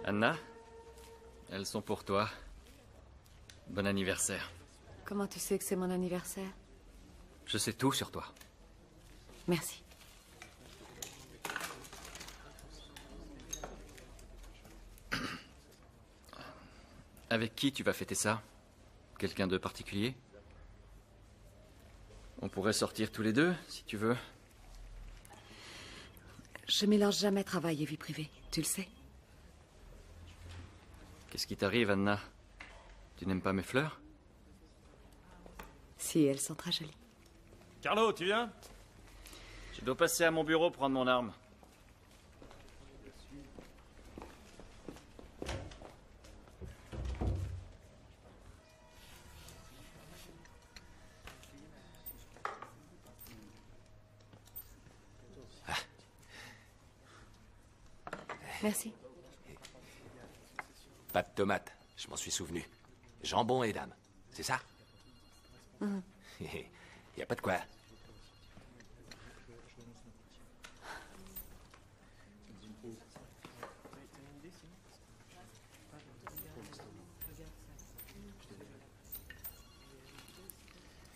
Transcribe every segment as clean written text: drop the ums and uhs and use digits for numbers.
Anna, elles sont pour toi. Bon anniversaire. Comment tu sais que c'est mon anniversaire? Je sais tout sur toi. Merci. Avec qui tu vas fêter ça? Quelqu'un de particulier? On pourrait sortir tous les deux, si tu veux. Je mélange jamais travail et vie privée, tu le sais. Qu'est-ce qui t'arrive, Anna? Tu n'aimes pas mes fleurs? Si, elles sont très jolies. Carlo, tu viens? Je dois passer à mon bureau prendre mon arme. Merci. Pas de tomates, je m'en suis souvenu. Jambon et dames, c'est ça? Y a pas de quoi.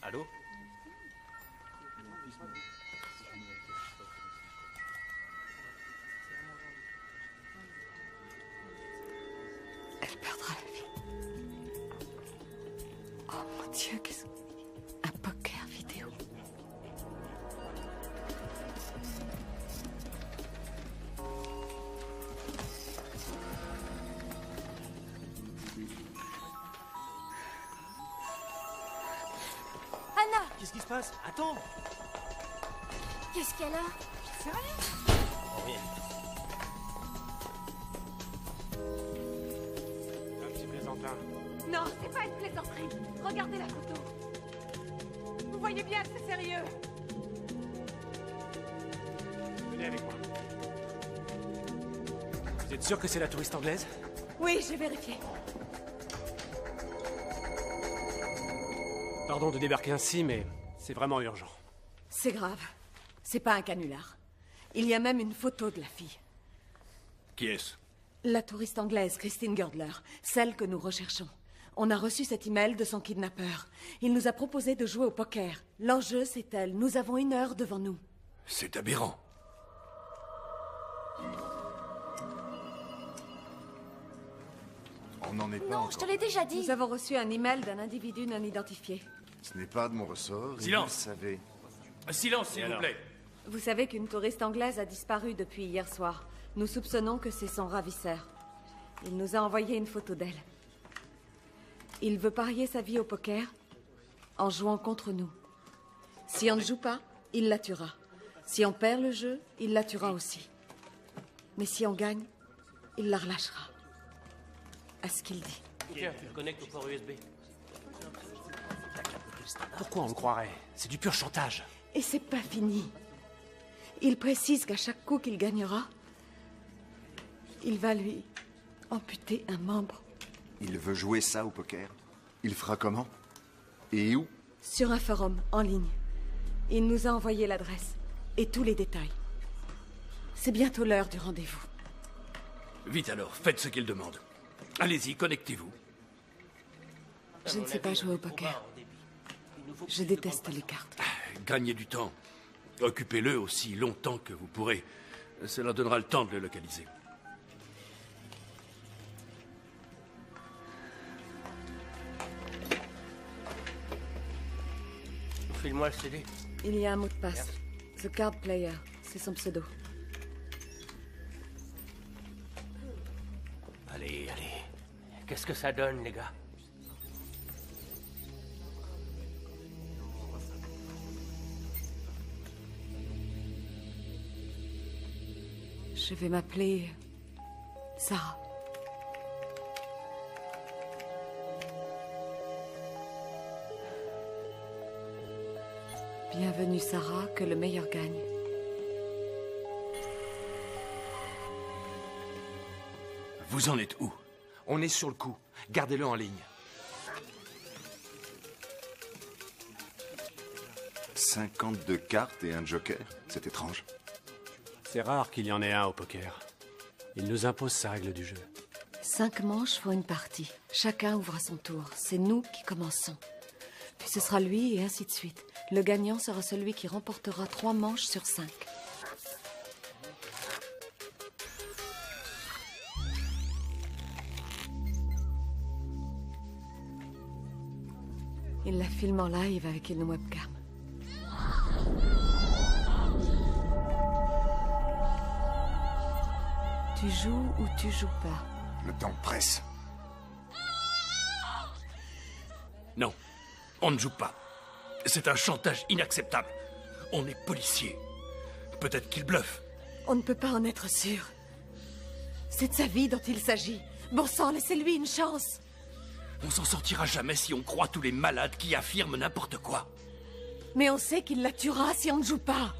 Allô? Elle perdra la vie. Oh mon Dieu, qu'est-ce... Un poker vidéo. Anna! Qu'est-ce qui se passe? Attends! Qu'est-ce qu'elle a? C'est rien! Rien. Un petit plaisantin. Non, c'est pas une plaisanterie. Regardez la photo. Vous voyez bien que c'est sérieux. Venez avec moi. Vous êtes sûr que c'est la touriste anglaise? Oui, j'ai vérifié. Pardon de débarquer ainsi, mais c'est vraiment urgent. C'est grave. C'est pas un canular. Il y a même une photo de la fille. Qui est-ce? La touriste anglaise, Christine Girdler, celle que nous recherchons. On a reçu cet email de son kidnappeur. Il nous a proposé de jouer au poker. L'enjeu, c'est elle. Nous avons 1 heure devant nous. C'est aberrant. On n'en est pas Non, encore. je te l'ai déjà dit. Nous avons reçu un email d'un individu non identifié. Ce n'est pas de mon ressort. et Silence. Vous le savez. Silence, s'il vous plaît. Vous savez qu'une touriste anglaise a disparu depuis hier soir. Nous soupçonnons que c'est son ravisseur. Il nous a envoyé une photo d'elle. Il veut parier sa vie au poker en jouant contre nous. Si on ne joue pas, il la tuera. Si on perd le jeu, il la tuera aussi. Mais si on gagne, il la relâchera. À ce qu'il dit. Tiens, tu le connectes au port USB. Pourquoi on le croirait? C'est du pur chantage. Et c'est pas fini. Il précise qu'à chaque coup qu'il gagnera, il va lui amputer un membre. Il veut jouer ça au poker. Il fera comment? Et où? Sur un forum, en ligne. Il nous a envoyé l'adresse et tous les détails. C'est bientôt l'heure du rendez-vous. Vite alors, faites ce qu'il demande. Allez-y, connectez-vous. Je ne sais pas jouer au poker. Je déteste les cartes. Gagnez du temps. Occupez-le aussi longtemps que vous pourrez. Cela donnera le temps de le localiser. File-moi le CD. Il y a un mot de passe. The Card Player. C'est son pseudo. Allez, allez. Qu'est-ce que ça donne, les gars? Je vais m'appeler Sarah. Bienvenue Sarah, que le meilleur gagne. Vous en êtes où? On est sur le coup. Gardez-le en ligne. 52 cartes et un joker. C'est étrange. C'est rare qu'il y en ait un au poker. Il nous impose sa règle du jeu. 5 manches font une partie. Chacun ouvre à son tour. C'est nous qui commençons. Puis ce sera lui et ainsi de suite. Le gagnant sera celui qui remportera 3 manches sur 5. Il la filme en live avec une webcam. Tu joues ou tu joues pas? Le temps presse. Non, on ne joue pas. C'est un chantage inacceptable. On est policier. Peut-être qu'il bluffe. On ne peut pas en être sûr. C'est de sa vie dont il s'agit. Bon sang, laissez-lui une chance. On s'en sortira jamais si on croit tous les malades qui affirment n'importe quoi. Mais on sait qu'il la tuera si on ne joue pas.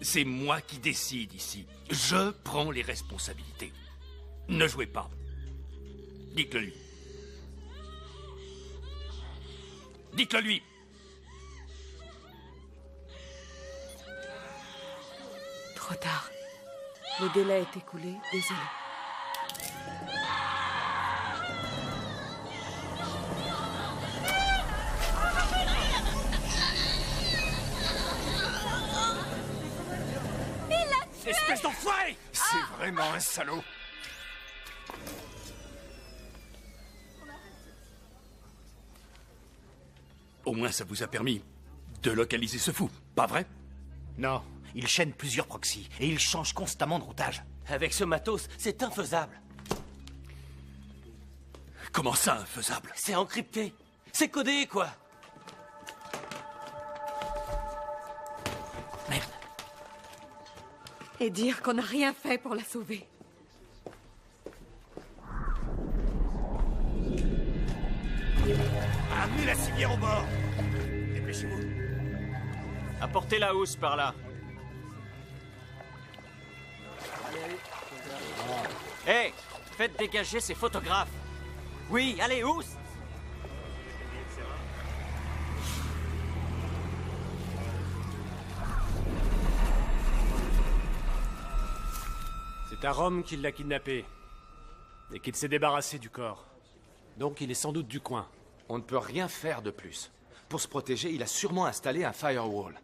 C'est moi qui décide ici. Je prends les responsabilités. Ne jouez pas. Dites-le lui. Dites-le lui. Trop tard. Le délai est écoulé, désolé. Espèce d'enfoiré! C'est vraiment un salaud. Au moins, ça vous a permis de localiser ce fou, pas vrai? Non, il chaîne plusieurs proxys et il change constamment de routage. Avec ce matos, c'est infaisable. Comment ça, infaisable? C'est encrypté. C'est codé, quoi. Merde. Et dire qu'on n'a rien fait pour la sauver. Amenez la civière au bord. Dépêchez-vous. Apportez la housse par là. Hé, faites dégager ces photographes. Oui, allez, housse. C'est à Rome qu'il l'a kidnappé. Et qu'il s'est débarrassé du corps. Donc il est sans doute du coin. On ne peut rien faire de plus. Pour se protéger, il a sûrement installé un firewall.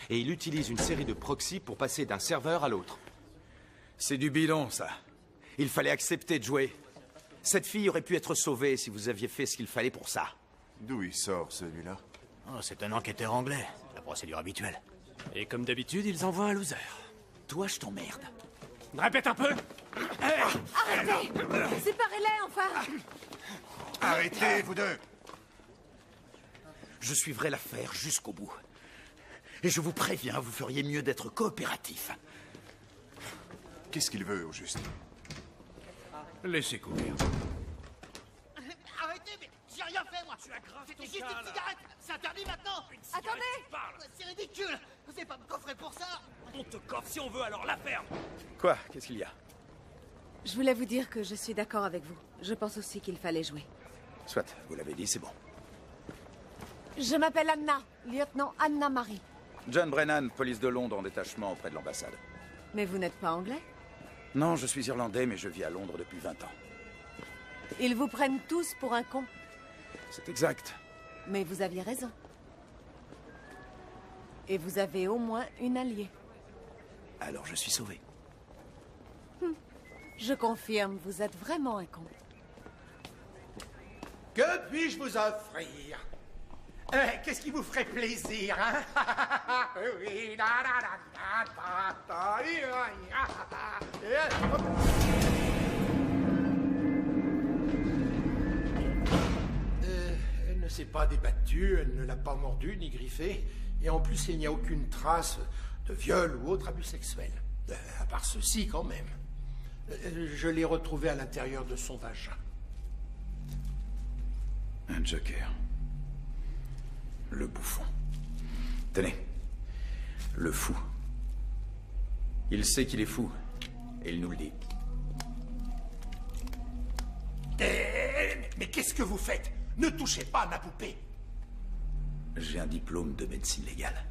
Et il utilise une série de proxys pour passer d'un serveur à l'autre. C'est du bidon, ça. Il fallait accepter de jouer. Cette fille aurait pu être sauvée si vous aviez fait ce qu'il fallait pour ça. D'où il sort, celui-là? Oh, c'est un enquêteur anglais. La procédure habituelle. Et comme d'habitude, ils envoient un loser. Toi, je t'emmerde. Répète un peu! Arrêtez! Séparez-les, enfin! Arrêtez, vous deux! Je suivrai l'affaire jusqu'au bout. Et je vous préviens, vous feriez mieux d'être coopératif. Qu'est-ce qu'il veut, au juste? Laissez courir. Arrêtez, mais j'ai rien fait, moi. C'était juste une cigarette. C'est interdit maintenant. Attendez! C'est ridicule. Vous n'allez pas me coffrer pour ça. On te coffre si on veut, alors la ferme! Quoi? Qu'est-ce qu'il y a? Je voulais vous dire que je suis d'accord avec vous. Je pense aussi qu'il fallait jouer. Soit, vous l'avez dit, c'est bon. Je m'appelle Anna, lieutenant Anna Marie. John Brennan, police de Londres en détachement auprès de l'ambassade. Mais vous n'êtes pas anglais? Non, je suis irlandais, mais je vis à Londres depuis 20 ans. Ils vous prennent tous pour un con. C'est exact. Mais vous aviez raison. Et vous avez au moins une alliée. Alors je suis sauvé. Je confirme, vous êtes vraiment un con. Que puis-je vous offrir? Qu'est-ce qui vous ferait plaisir, hein? Oui, elle ne s'est pas débattue, elle ne l'a pas mordu ni griffé, et en plus il n'y a aucune trace de viol ou autre abus sexuel. À part ceci quand même. Je l'ai retrouvée à l'intérieur de son vagin. Un joker. Le bouffon. Tenez. Le fou. Il sait qu'il est fou. Et il nous le dit. Mais qu'est-ce que vous faites? Ne touchez pas à ma poupée. J'ai un diplôme de médecine légale.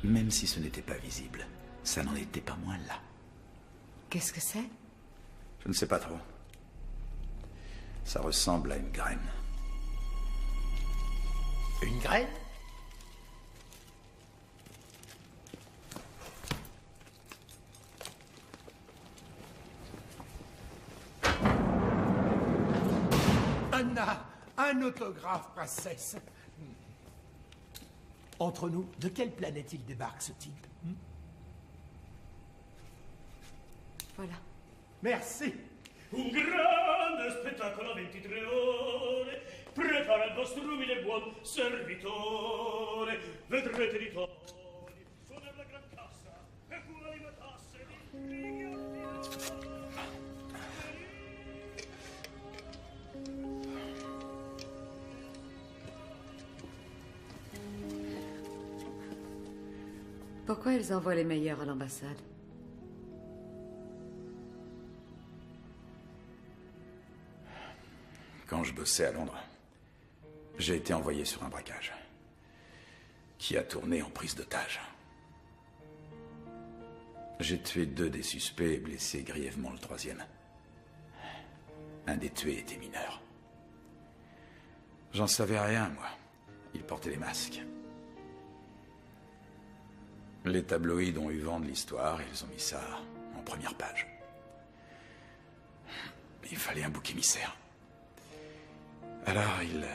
Même si ce n'était pas visible, ça n'en était pas moins là. Qu'est-ce que c'est? Je ne sais pas trop. Ça ressemble à une graine. Une graine? Anna, un autographe, princesse. Entre nous, de quelle planète il débarque, ce type? Voilà. Merci. Un grande spettacolo a 23 ore, prepara il vostro umile buon servitore, vedrete di toni, suoner la gran cassa, e cura di matasse di Pourquoi ils envoient les meilleurs à l'ambassade? Quand je bossais à Londres, j'ai été envoyé sur un braquage qui a tourné en prise d'otage. J'ai tué 2 des suspects et blessé grièvement le 3e. Un des tués était mineur. J'en savais rien, moi. Il portait des masques. Les tabloïds ont eu vent de l'histoire et ils ont mis ça en première page. Il fallait un bouc émissaire. Alors, ils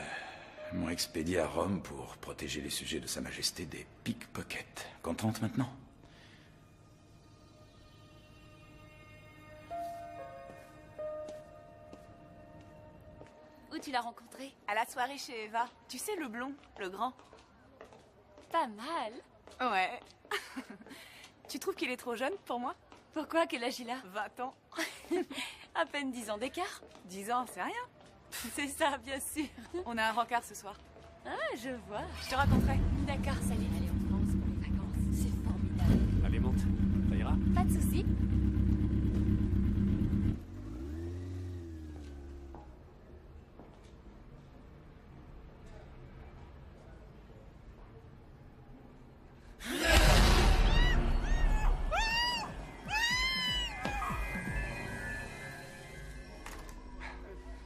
m'ont expédié à Rome pour protéger les sujets de Sa Majesté des pickpockets. Contente maintenant? Où tu l'as rencontré? À la soirée chez Eva. Tu sais, le blond, le grand. Pas mal. Ouais. Tu trouves qu'il est trop jeune pour moi? Pourquoi? Quel âge il a? 20 ans. À peine 10 ans d'écart. 10 ans, c'est rien. C'est ça, bien sûr. On a un rencard ce soir. Ah, je vois. Je te raconterai. D'accord, ça y est, aller en France pour les vacances. C'est formidable. Allez, monte. Ça ira? Pas de soucis.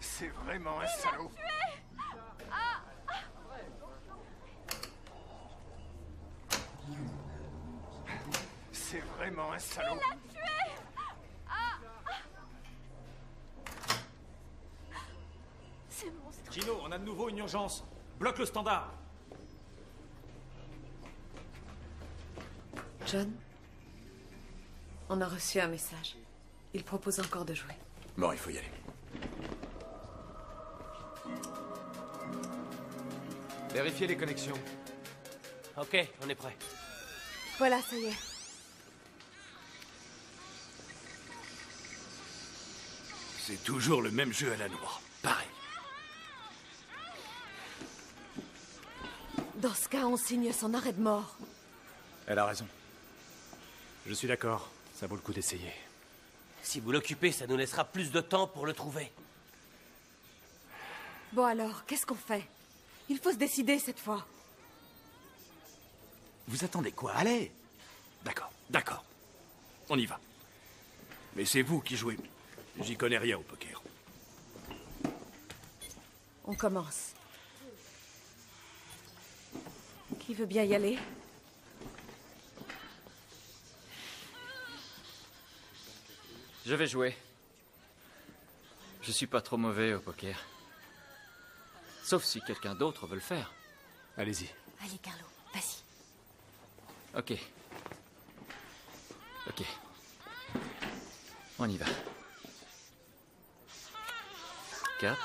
C'est vraiment un salaud. C'est vraiment un salaud. Il l'a tué. C'est monstrueux. Gino, on a de nouveau une urgence. Bloque le standard. John? On a reçu un message. Il propose encore de jouer. Bon, il faut y aller. Vérifiez les connexions. Ok, on est prêt. Voilà, ça y est. C'est toujours le même jeu à la noix. Pareil. Dans ce cas, on signe son arrêt de mort. Elle a raison. Je suis d'accord. Ça vaut le coup d'essayer. Si vous l'occupez, ça nous laissera plus de temps pour le trouver. Bon alors, qu'est-ce qu'on fait? Il faut se décider cette fois. Vous attendez quoi? Allez! D'accord, d'accord. On y va. Mais c'est vous qui jouez. J'y connais rien au poker. On commence. Qui veut bien y aller? Je vais jouer. Je suis pas trop mauvais au poker. Sauf si quelqu'un d'autre veut le faire. Allez-y. Allez, Carlo, vas-y. Ok. Ok. On y va. 4,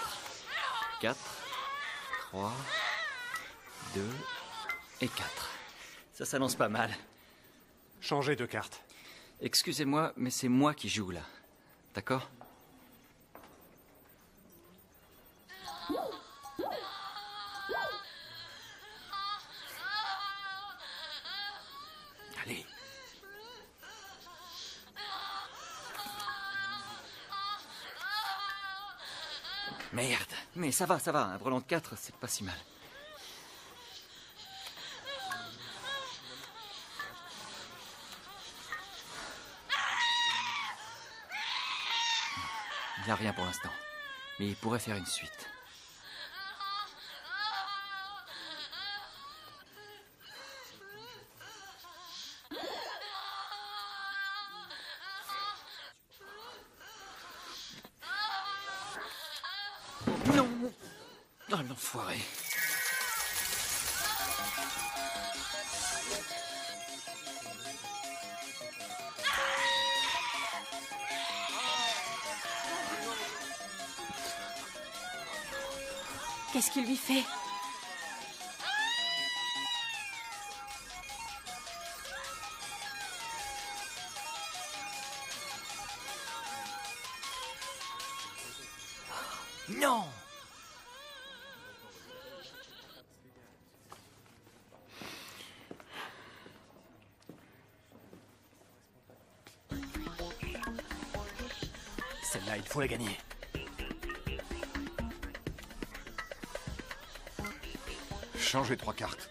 4, 3, 2 et 4. Ça s'annonce pas mal. Changez de carte. Excusez-moi, mais c'est moi qui joue là. D'accord? Allez. Merde. Mais ça va, un brelan de 4, c'est pas si mal. Il a rien pour l'instant. Mais il pourrait faire une suite. Non! Oh, l'enfoiré. Qu'est-ce qu'il lui fait? Non! Celle-là, il faut la gagner. Changez 3 cartes.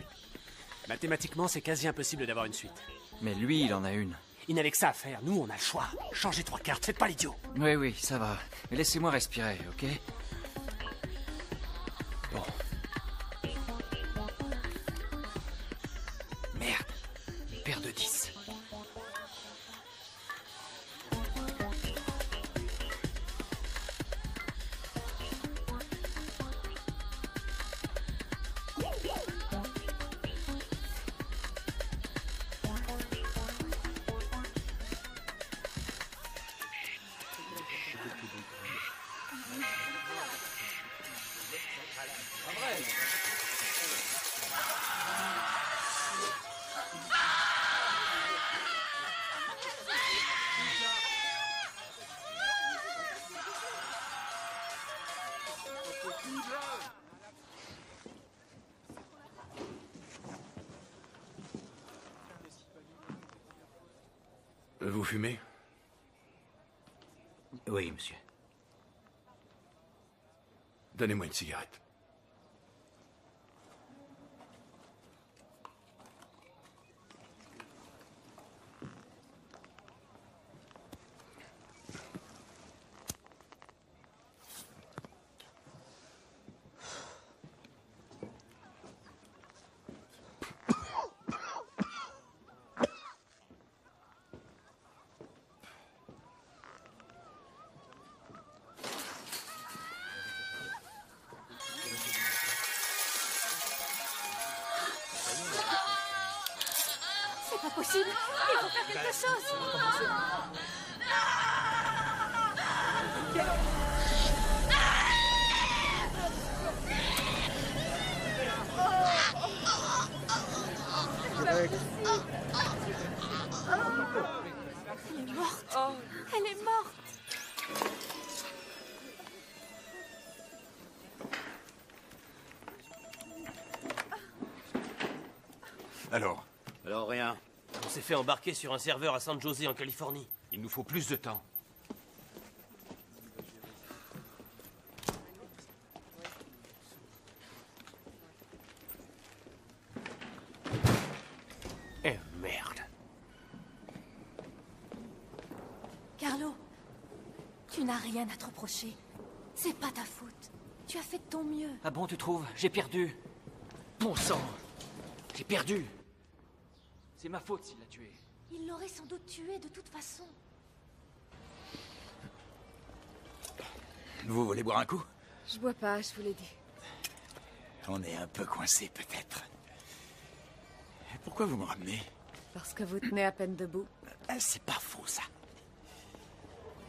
Mathématiquement, c'est quasi impossible d'avoir une suite. Mais lui, il en a une. Il n'avait que ça à faire. Nous, on a le choix. Changez 3 cartes, faites pas l'idiot. Oui, oui, ça va. Mais laissez-moi respirer, ok? Bon. Merde. Paire de 10. Vous fumez? Oui, monsieur. Donnez-moi une cigarette. C'est pas possible. Il faut faire quelque chose. Elle est morte. Elle est morte. Alors? Alors rien. On s'est fait embarquer sur un serveur à San José en Californie. Il nous faut plus de temps. Eh merde. Carlo, tu n'as rien à te reprocher. C'est pas ta faute. Tu as fait de ton mieux. Ah bon, tu trouves? J'ai perdu. Bon sang! J'ai perdu. C'est ma faute s'il l'a tué. Il l'aurait sans doute tué de toute façon. Vous voulez boire un coup? Je bois pas, je vous l'ai dit. On est un peu coincé, peut-être. Pourquoi vous me ramenez? Parce que vous tenez à peine debout. C'est pas faux, ça.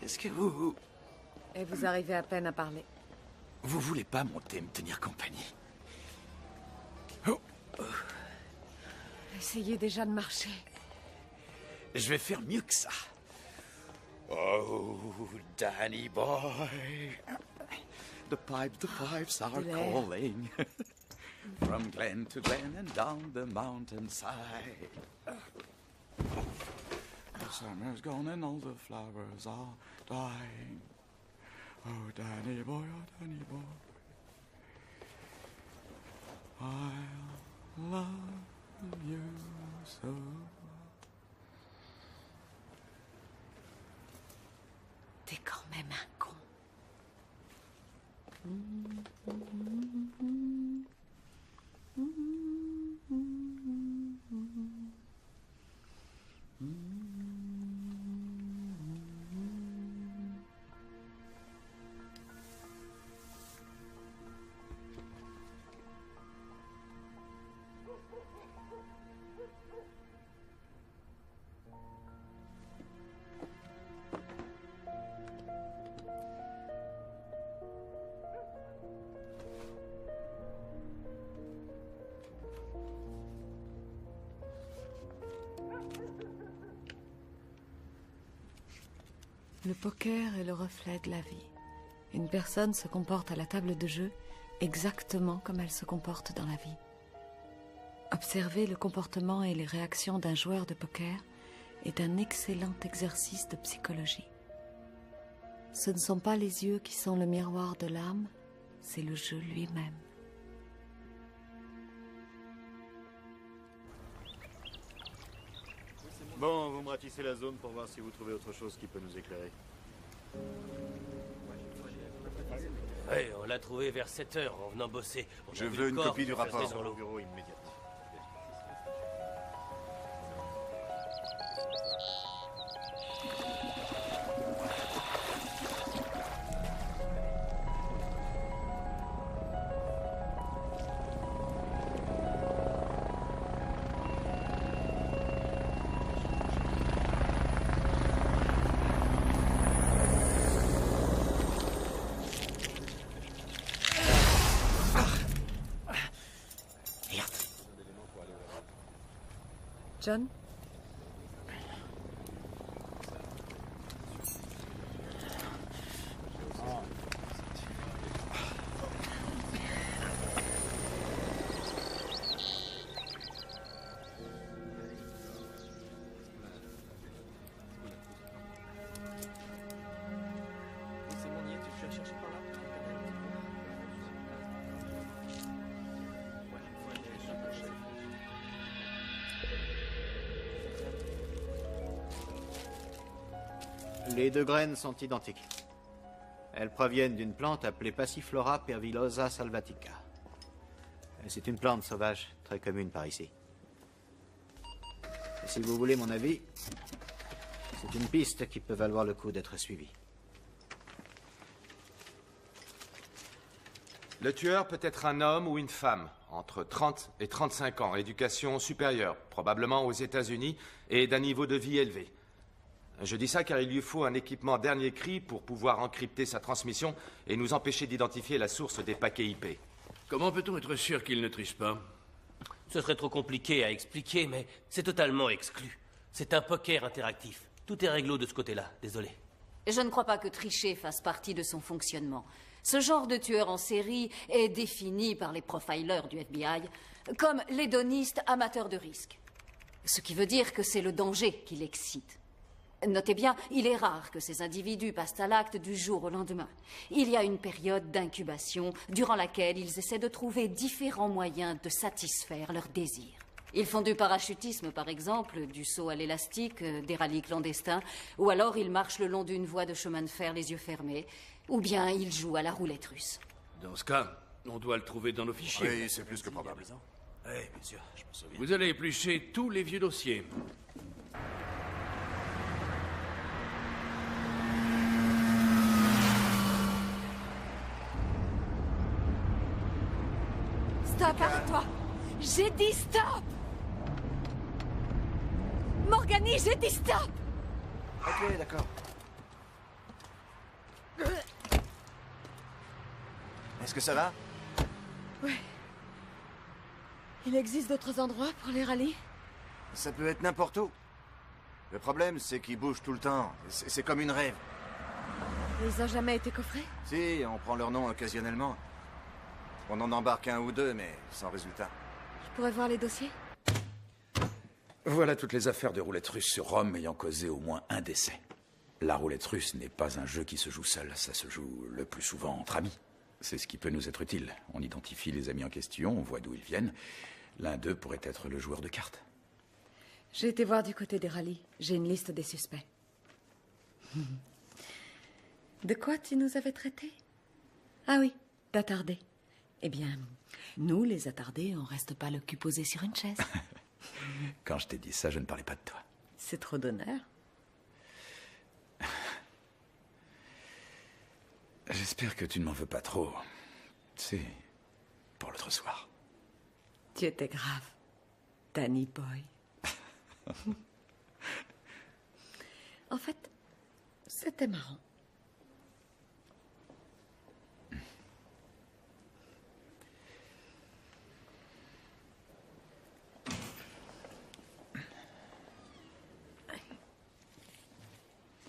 Est-ce que vous... Et vous arrivez à peine à parler. Vous voulez pas monter me tenir compagnie? Essayez déjà de marcher. Je vais faire mieux que ça. Oh, Danny boy. The pipes are calling. From glen to glen and down the mountainside. The summer's gone and all the flowers are dying. Oh, Danny boy, I'll love you so. T'es quand même un con. Le poker est le reflet de la vie. Une personne se comporte à la table de jeu exactement comme elle se comporte dans la vie. Observer le comportement et les réactions d'un joueur de poker est un excellent exercice de psychologie. Ce ne sont pas les yeux qui sont le miroir de l'âme, c'est le jeu lui-même. Bon, vous me ratissez la zone pour voir si vous trouvez autre chose qui peut nous éclairer. Ouais, on l'a trouvé vers 7 heures en venant bosser. Je veux une copie du rapport. Dans le bureau immédiat. John? Les deux graines sont identiques. Elles proviennent d'une plante appelée Passiflora pervilosa salvatica. C'est une plante sauvage très commune par ici. Et si vous voulez mon avis, c'est une piste qui peut valoir le coup d'être suivie. Le tueur peut être un homme ou une femme, entre 30 et 35 ans, éducation supérieure, probablement aux États-Unis, et d'un niveau de vie élevé. Je dis ça car il lui faut un équipement dernier cri pour pouvoir encrypter sa transmission et nous empêcher d'identifier la source des paquets IP. Comment peut-on être sûr qu'il ne triche pas? Ce serait trop compliqué à expliquer, mais c'est totalement exclu. C'est un poker interactif. Tout est réglo de ce côté-là, désolé. Je ne crois pas que tricher fasse partie de son fonctionnement. Ce genre de tueur en série est défini par les profilers du FBI comme l'hédoniste amateur de risque. Ce qui veut dire que c'est le danger qui l'excite. Notez bien, il est rare que ces individus passent à l'acte du jour au lendemain. Il y a une période d'incubation durant laquelle ils essaient de trouver différents moyens de satisfaire leurs désirs. Ils font du parachutisme, par exemple, du saut à l'élastique, des rallyes clandestins, ou alors ils marchent le long d'une voie de chemin de fer les yeux fermés, ou bien ils jouent à la roulette russe. Dans ce cas, on doit le trouver dans nos fichiers. Oui, c'est plus que probable. Oui, bien sûr, je me souviens. Vous allez éplucher tous les vieux dossiers. Stop, arrête-toi! J'ai dit stop! Morgany, j'ai dit stop! Ok, d'accord. Est-ce que ça va? Oui. Il existe d'autres endroits pour les rallyes? Ça peut être n'importe où. Le problème, c'est qu'ils bougent tout le temps. C'est comme une rêve. Ils ont jamais été coffrés? Si, on prend leur nom occasionnellement. On en embarque un ou deux, mais sans résultat. Je pourrais voir les dossiers? Voilà toutes les affaires de roulette russe sur Rome ayant causé au moins un décès. La roulette russe n'est pas un jeu qui se joue seul, ça se joue le plus souvent entre amis. C'est ce qui peut nous être utile. On identifie les amis en question, on voit d'où ils viennent. L'un d'eux pourrait être le joueur de cartes. J'ai été voir du côté des rallyes. J'ai une liste des suspects. De quoi tu nous avais traités? Ah oui, d'attardés. Eh bien, nous, les attardés, on reste pas le cul posé sur une chaise. Quand je t'ai dit ça, je ne parlais pas de toi. C'est trop d'honneur. J'espère que tu ne m'en veux pas trop. C'est pour l'autre soir. Tu étais grave, Danny Boy. En fait, c'était marrant.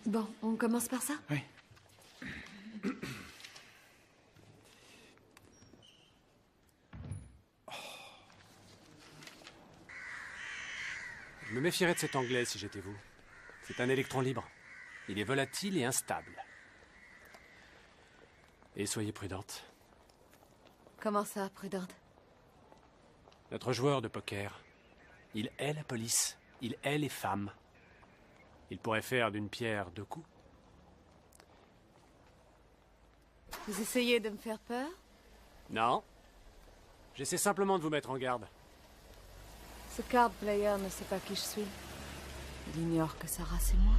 Bon, on commence par ça? Oui. Je me méfierais de cet anglais si j'étais vous. C'est un électron libre. Il est volatile et instable. Et soyez prudente. Comment ça, prudente? Notre joueur de poker, il hait la police, il hait les femmes. Il pourrait faire d'une pierre deux coups. Vous essayez de me faire peur? Non. J'essaie simplement de vous mettre en garde. Ce card player ne sait pas qui je suis. Il ignore que Sarah, c'est moi.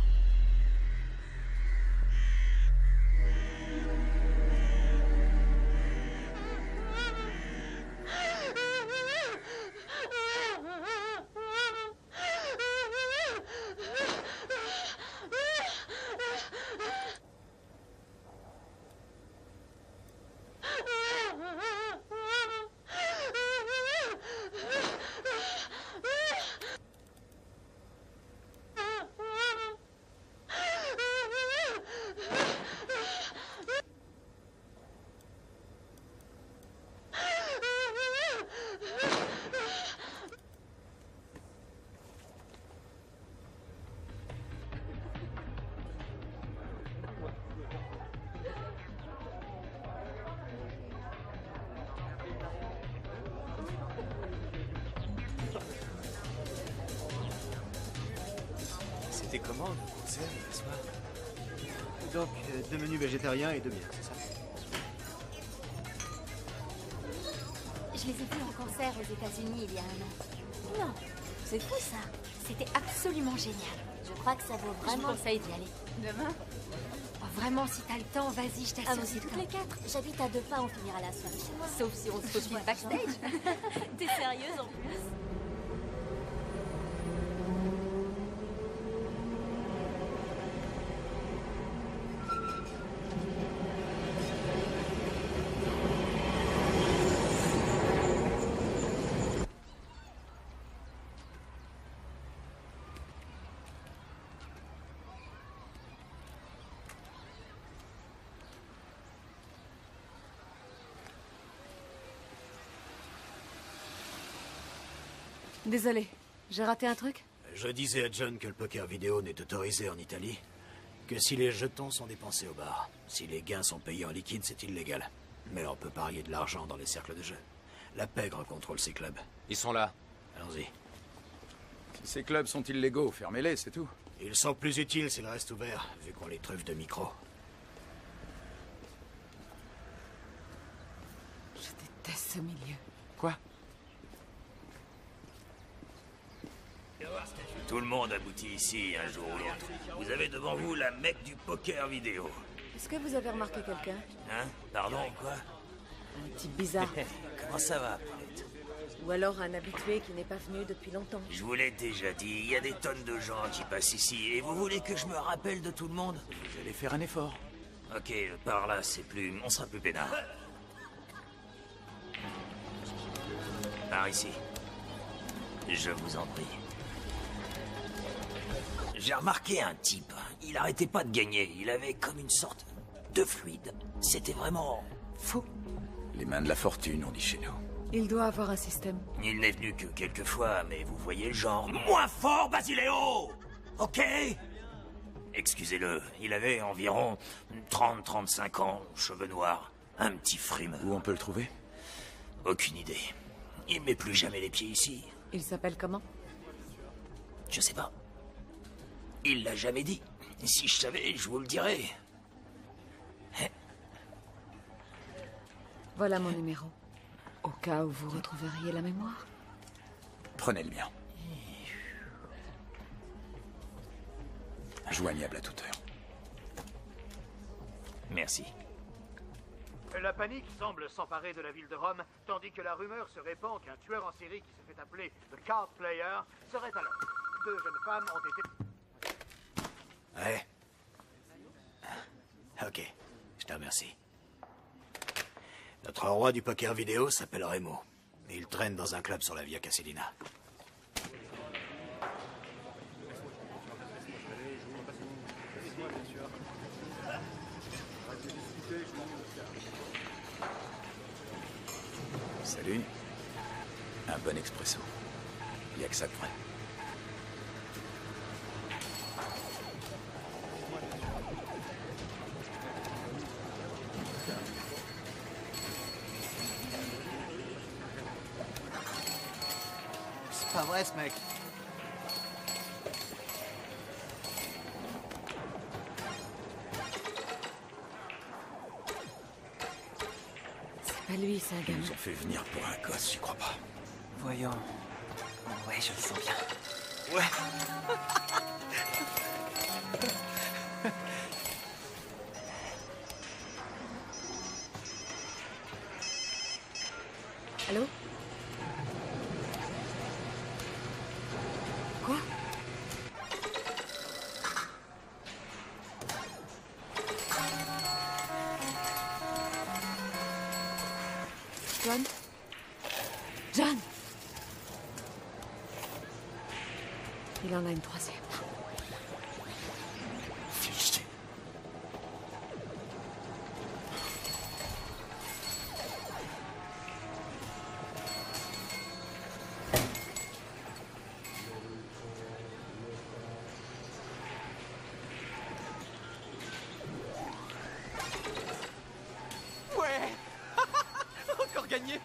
C'était comment le concert hier soir? Donc, 2 menus végétariens et 2 bières, c'est ça? Je les ai vus en concert aux États-Unis il y a 1 an. Non, c'est fou ça. C'était absolument génial. Je crois que ça vaut vraiment le conseil d'y aller. Demain? Oh, vraiment, si t'as le temps, vas-y, je t'assure. Ah, vous y toutes les 4. J'habite à 2 pas, on finira la soirée chez moi. Sauf si on se faufile backstage. T'es sérieuse en plus? Désolé, j'ai raté un truc? Je disais à John que le poker vidéo n'est autorisé en Italie que si les jetons sont dépensés au bar. Si les gains sont payés en liquide, c'est illégal. Mais on peut parier de l'argent dans les cercles de jeu. La pègre contrôle ces clubs. Ils sont là. Allons-y. Si ces clubs sont illégaux, fermez-les, c'est tout. Ils sont plus utiles s'ils restent ouverts, vu qu'on les truffe de micros. Je déteste ce milieu. Quoi? Tout le monde aboutit ici un jour ou l'autre. Vous avez devant vous la mecque du poker vidéo. Est-ce que vous avez remarqué quelqu'un? Hein? Pardon, quoi? Un type bizarre. Comment ça va, Paulette? Ou alors un habitué qui n'est pas venu depuis longtemps. Je vous l'ai déjà dit, il y a des tonnes de gens qui passent ici. Et vous voulez que je me rappelle de tout le monde? Vous allez faire un effort. Ok, par là, c'est plus... On sera plus peinard. Par ici. Je vous en prie. J'ai remarqué un type. Il arrêtait pas de gagner. Il avait comme une sorte de fluide. C'était vraiment fou. Les mains de la fortune, on dit chez nous. Il doit avoir un système. Il n'est venu que quelques fois, mais vous voyez le genre. Moins fort, Basileo! Ok? Excusez-le, il avait environ 30-35 ans, cheveux noirs, un petit frimeur. Où on peut le trouver? Aucune idée. Il met plus jamais les pieds ici. Il s'appelle comment? Je sais pas. Il l'a jamais dit. Si je savais, je vous le dirais. Voilà mon numéro. Au cas où vous retrouveriez la mémoire. Prenez le mien. Joignable à toute heure. Merci. La panique semble s'emparer de la ville de Rome, tandis que la rumeur se répand qu'un tueur en série qui se fait appeler The Card Player serait à l'œuvre. 2 jeunes femmes ont été... Ouais. Ok, je te remercie. Notre roi du poker vidéo s'appelle Remo. Il traîne dans un club sur la Via Casilina. Salut. Un bon expresso. Il n'y a que ça de vrai. C'est pas vrai, ce mec. C'est pas lui, c'est un Ils gamin. nous ont fait venir pour un gosse, j'y crois pas. Voyons. Ouais, je le sens bien. Ouais. Allô? Quoi? John? John! Il en a une troisième. Fiché. Ouais. Encore gagné.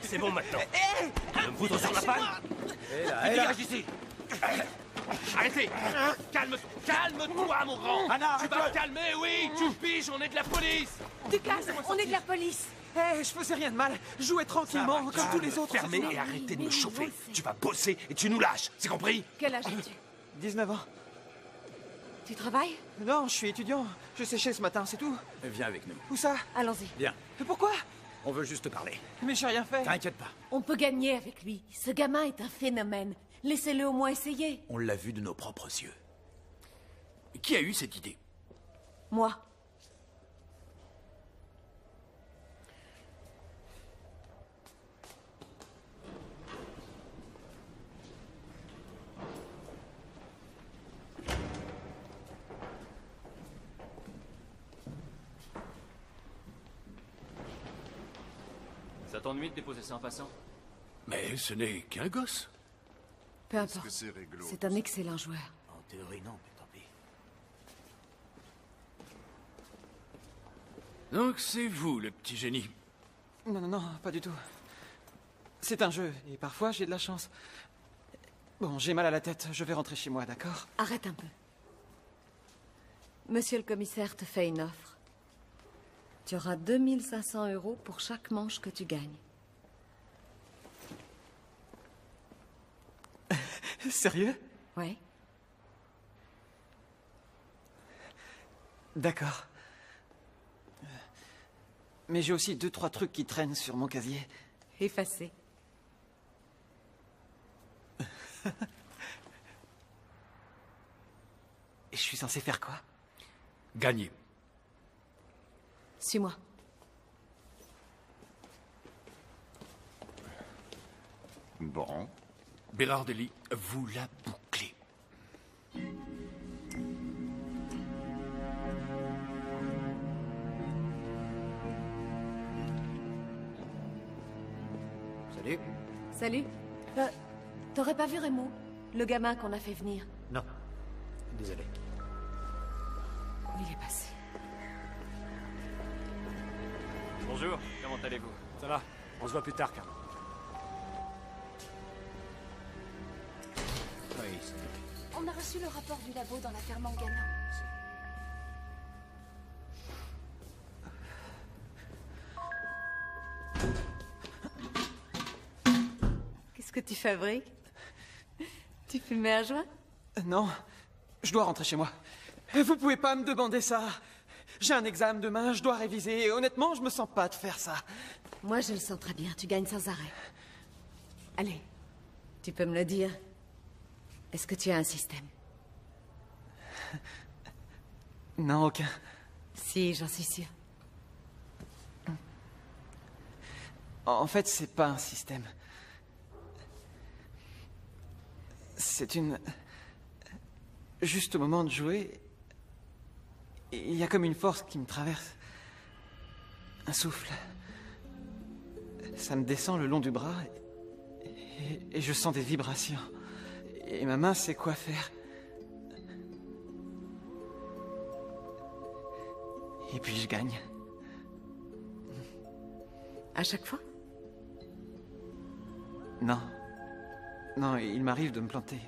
C'est bon maintenant. Hé, Tu veux me foutre sur la panne? Qui dégage d'ici. Arrêtez! Calme-toi, mon grand! Anna, tu vas te calmer, oui! Tu piges, on est de la police! Lucas, on est de la police! Hé, je faisais rien de mal. Jouais tranquillement, comme tous les autres. Fermez et arrêtez de me chauffer. Tu vas bosser et tu nous lâches, c'est compris? Quel âge as-tu? 19 ans. Tu travailles? Non, je suis étudiant. Je séchais ce matin, c'est tout. Viens avec nous. Où ça? Allons-y. Viens. Mais pourquoi? On veut juste te parler. Mais j'ai rien fait. T'inquiète pas. On peut gagner avec lui. Ce gamin est un phénomène. Laissez-le au moins essayer. On l'a vu de nos propres yeux. Qui a eu cette idée? Moi. Ça t'ennuie de déposer ça en passant? Mais ce n'est qu'un gosse. Peu importe. C'est un excellent joueur. En théorie, non, mais tant pis. Donc c'est vous, le petit génie. Non, non, non, pas du tout. C'est un jeu, et parfois j'ai de la chance. Bon, j'ai mal à la tête, je vais rentrer chez moi, d'accord? Arrête un peu. Monsieur le commissaire te fait une offre. Tu auras 2500 € pour chaque manche que tu gagnes. Sérieux? Ouais. D'accord. Mais j'ai aussi 2-3 trucs qui traînent sur mon casier. Effacé. Et je suis censé faire quoi? Gagner. Suis-moi. Bon. Bérardelli, vous la bouclez. Salut. Salut. T'aurais pas vu Remo? Le gamin qu'on a fait venir. Non. Désolé. Où il est passé? Bonjour, comment allez-vous? Ça va, on se voit plus tard, Carlo. On a reçu le rapport du labo dans l'affaire Mangano. Qu'est-ce que tu fabriques? Tu fumais un joint? Non, je dois rentrer chez moi. Vous pouvez pas me demander ça. J'ai un examen demain, je dois réviser, et honnêtement, je me sens pas de faire ça. Moi, je le sens très bien. Tu gagnes sans arrêt. Allez, tu peux me le dire. Est-ce que tu as un système? Non, aucun. Si, j'en suis sûre. En fait, c'est pas un système. C'est juste au moment de jouer, il y a comme une force qui me traverse. Un souffle. Ça me descend le long du bras et je sens des vibrations. Et ma main sait quoi faire. Et puis je gagne. À chaque fois? Non. Non, il m'arrive de me planter.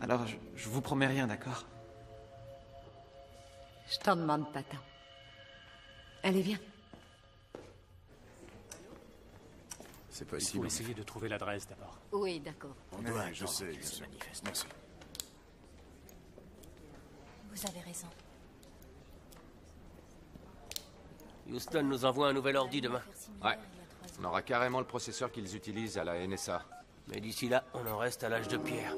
Alors, je vous promets rien, d'accord? Je t'en demande pas tant. Allez, viens. C'est Il possible. faut essayer de trouver l'adresse d'abord. Oui, d'accord. On doit je attendre sais, qu'elle bien se sûr. manifeste. Merci. Vous avez raison. Houston nous envoie un nouvel ordi demain. Ouais. On aura carrément le processeur qu'ils utilisent à la NSA. Mais d'ici là, on en reste à l'âge de pierre.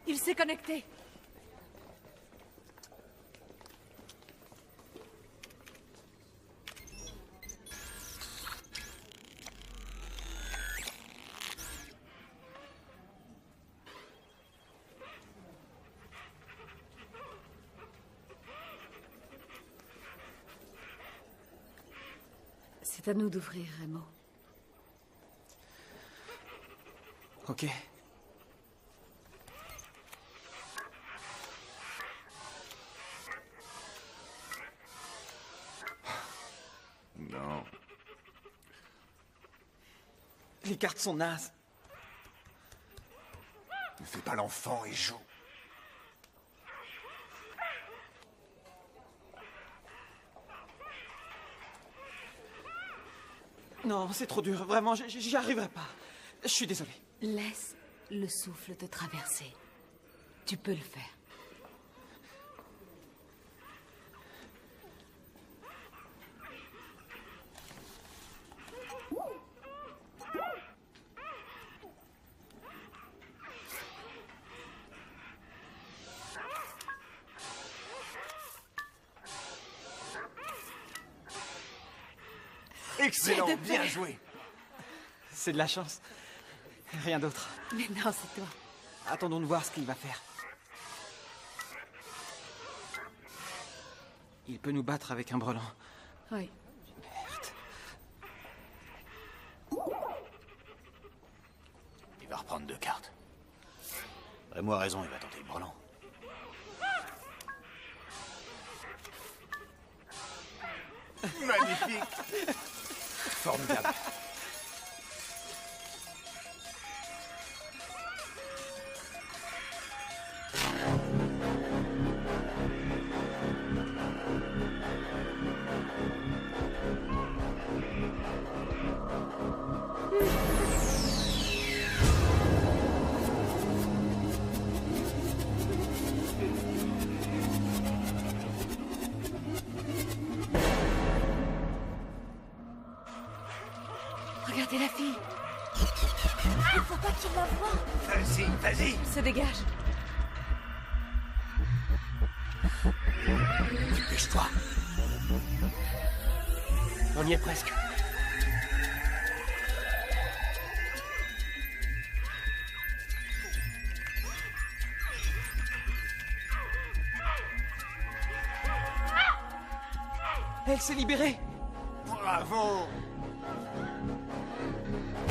Il s'est connecté. C'est à nous d'ouvrir, Remo. Ok. Non. Les cartes sont nazes. Ne fais pas l'enfant et joue. Non, c'est trop dur. Vraiment, j'y arriverai pas. Je suis désolé. Laisse le souffle te traverser. Tu peux le faire. Excellent, bien joué. C'est de la chance. Rien d'autre. Mais non, c'est toi. Attendons de voir ce qu'il va faire. Il peut nous battre avec un brelan. Oui. Il va reprendre 2 cartes. Remo a raison, il va tenter le brelan. Magnifique. Formidable. Regardez la fille. Il faut pas qu'il la voie. Vas-y, vas-y. Se dégage. Dépêche-toi. On y est presque. Elle s'est libérée. Bravo.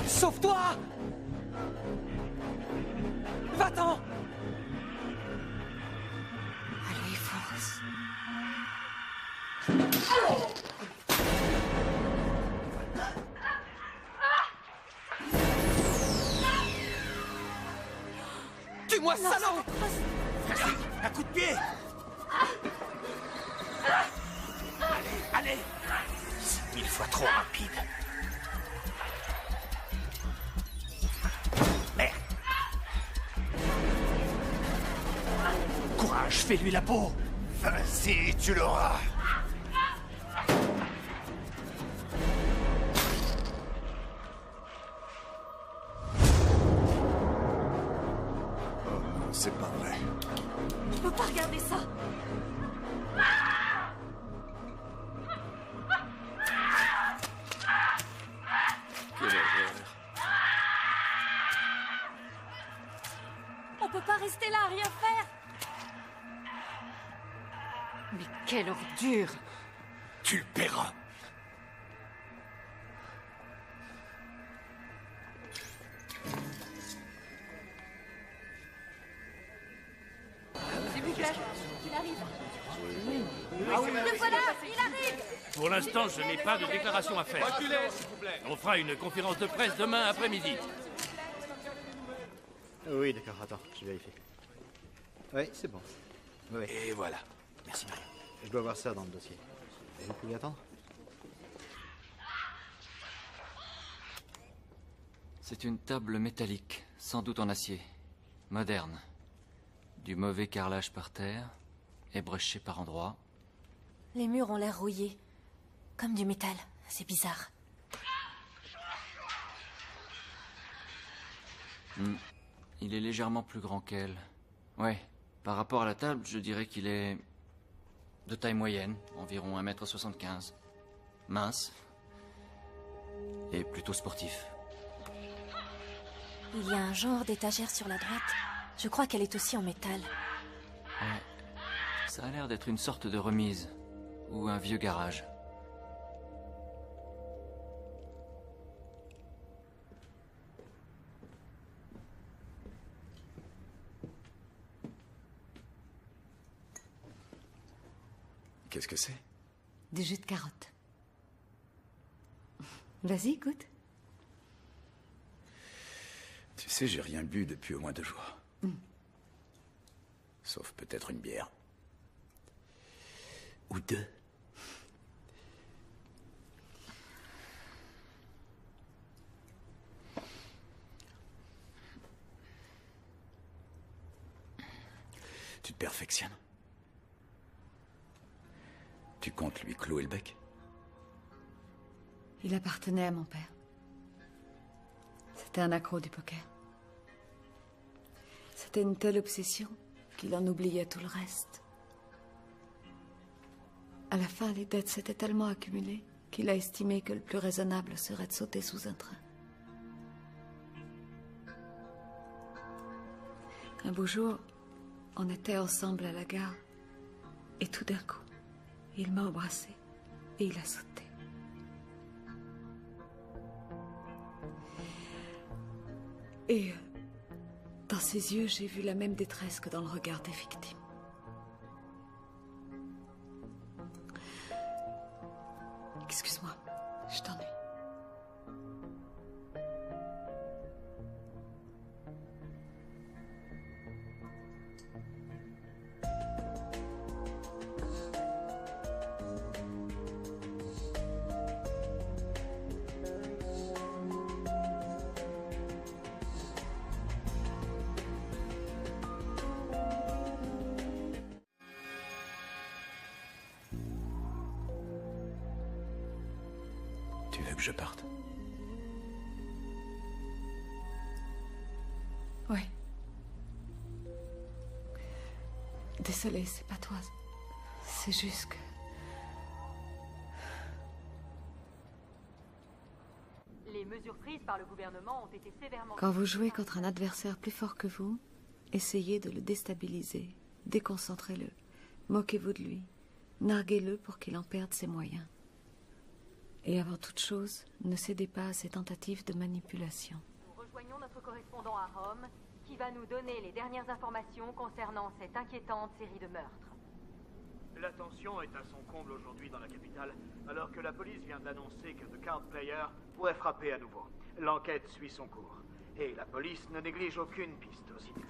Sauve-toi! Va-t'en! Allez, fonce. Tue-moi, salaud! Vas-y, un coup de pied. Allez. C'est 1000 fois trop rapide. Merde. Courage, fais-lui la peau. Vas-y, tu l'auras. Oh non, c'est pas vrai. Je peux pas regarder ça. Quelle horreur. On peut pas Quelle ordure! Tu le paieras. S'il vous plaît, il arrive. Ah oui, Le voilà, il arrive. Pour l'instant, je n'ai pas de déclaration à faire. Reculez, s'il vous plaît. On fera une conférence de presse demain après-midi. Oui, d'accord, attends, je vérifie. Oui, c'est bon. Oui. Et voilà. Merci, Maria. Je dois voir ça dans le dossier. Vous pouvez attendre? C'est une table métallique, sans doute en acier. Moderne. Du mauvais carrelage par terre, ébréché par endroits. Les murs ont l'air rouillés. Comme du métal. C'est bizarre. Il est légèrement plus grand qu'elle. Ouais, par rapport à la table, je dirais qu'il est de taille moyenne, environ 1m75. Mince. Et plutôt sportif. Il y a un genre d'étagère sur la droite. Je crois qu'elle est aussi en métal. Ouais. Ça a l'air d'être une sorte de remise. Ou un vieux garage. Qu'est-ce que c'est? Du jus de carotte. Vas-y, goûte. Tu sais, j'ai rien bu depuis au moins 2 jours. Sauf peut-être une bière. Ou 2. Tu te perfectionnes. Tu comptes lui clouer le bec? Il appartenait à mon père. C'était un accro du poker. C'était une telle obsession qu'il en oubliait tout le reste. À la fin, les dettes s'étaient tellement accumulées qu'il a estimé que le plus raisonnable serait de sauter sous un train. Un beau jour, on était ensemble à la gare, et tout d'un coup, il m'a embrassé et il a sauté. Et dans ses yeux, j'ai vu la même détresse que dans le regard des victimes. Excuse-moi, je t'ennuie. Tu veux que je parte? Oui. Désolée, c'est pas toi. C'est juste que... Les mesures prises par le gouvernement ont été sévèrement... Quand vous jouez contre un adversaire plus fort que vous, essayez de le déstabiliser, déconcentrez-le, moquez-vous de lui, narguez-le pour qu'il en perde ses moyens. Et avant toute chose, ne cédez pas à ces tentatives de manipulation. Nous rejoignons notre correspondant à Rome, qui va nous donner les dernières informations concernant cette inquiétante série de meurtres. La tension est à son comble aujourd'hui dans la capitale, alors que la police vient d'annoncer que The Card Player pourrait frapper à nouveau. L'enquête suit son cours, et la police ne néglige aucune piste aussitôt.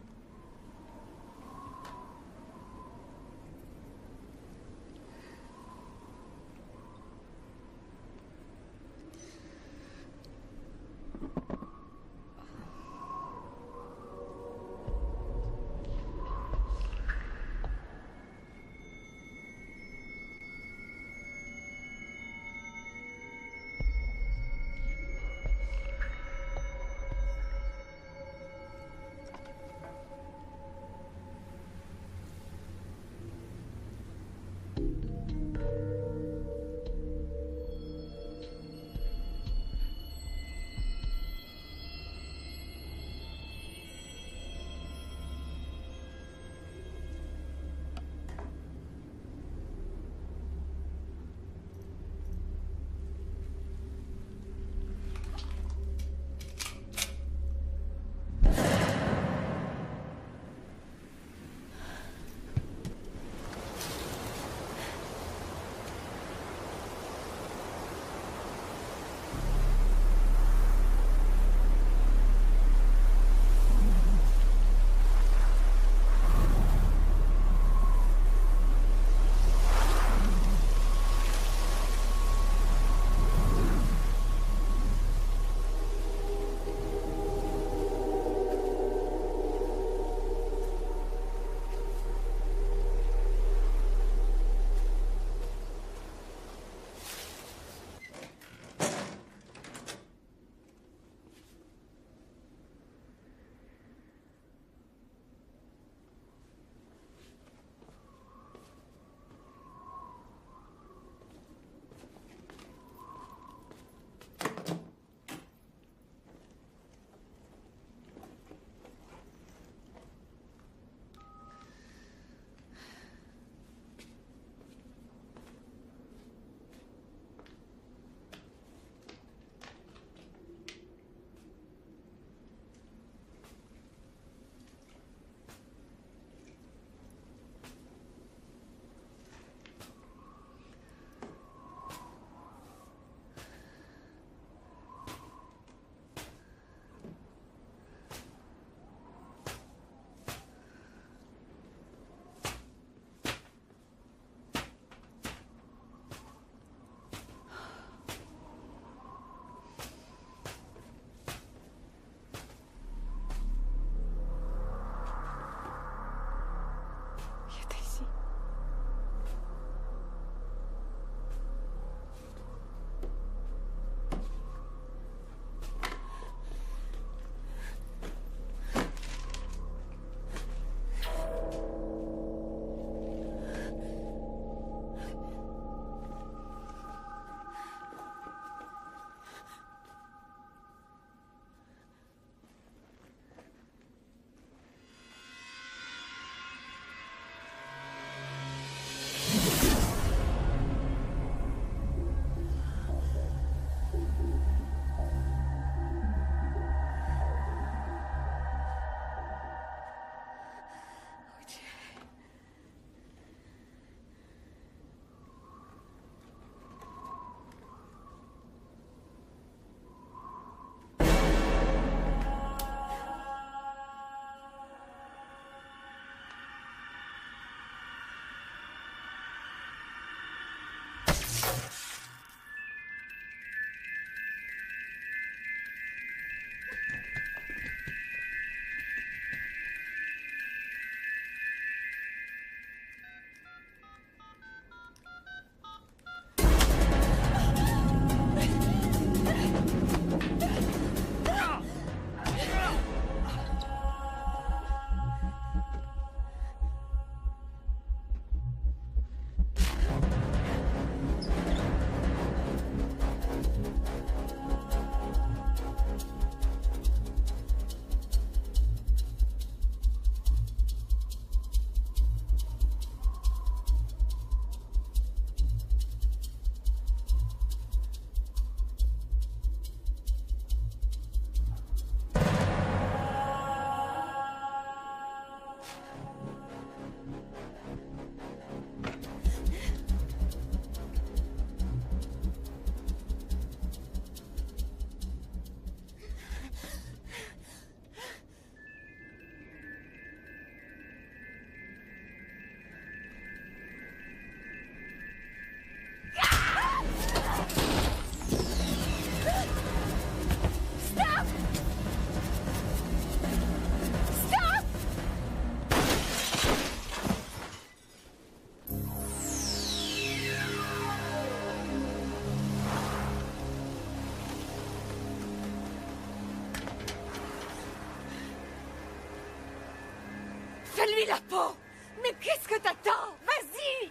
Donne-lui la peau! Mais qu'est-ce que t'attends? Vas-y!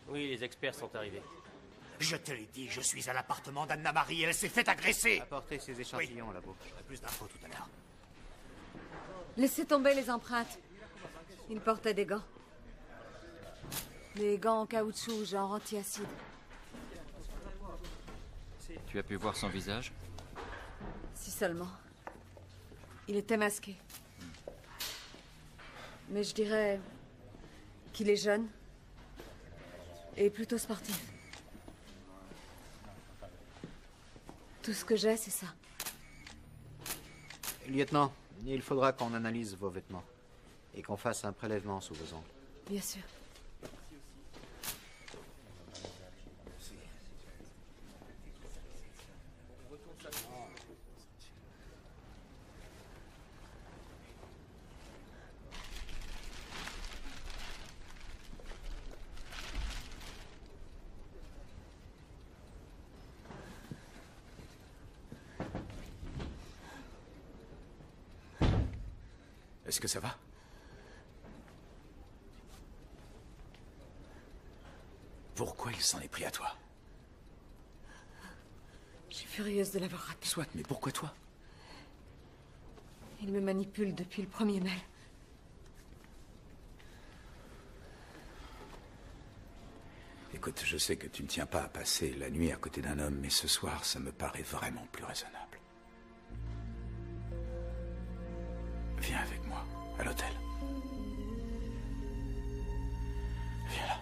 Oui, les experts sont arrivés. Je te l'ai dit, je suis à l'appartement d'Anna-Marie et elle s'est fait agresser. Apportez ces échantillons là-bas. J'aurai plus d'infos tout à l'heure. Laissez tomber les empreintes. Il portait des gants. Des gants en caoutchouc, genre anti-acide. Tu as pu voir son visage? Si seulement. Il était masqué. Mais je dirais qu'il est jeune et plutôt sportif. Tout ce que j'ai, c'est ça. Lieutenant, il faudra qu'on analyse vos vêtements et qu'on fasse un prélèvement sous vos ongles. Bien sûr. Est-ce que ça va? Pourquoi il s'en est pris à toi? Je suis furieuse de l'avoir raté. Soit, mais pourquoi toi? Il me manipule depuis le premier mail. Écoute, je sais que tu ne tiens pas à passer la nuit à côté d'un homme, mais ce soir, ça me paraît vraiment plus raisonnable. Viens avec moi, à l'hôtel. Viens là.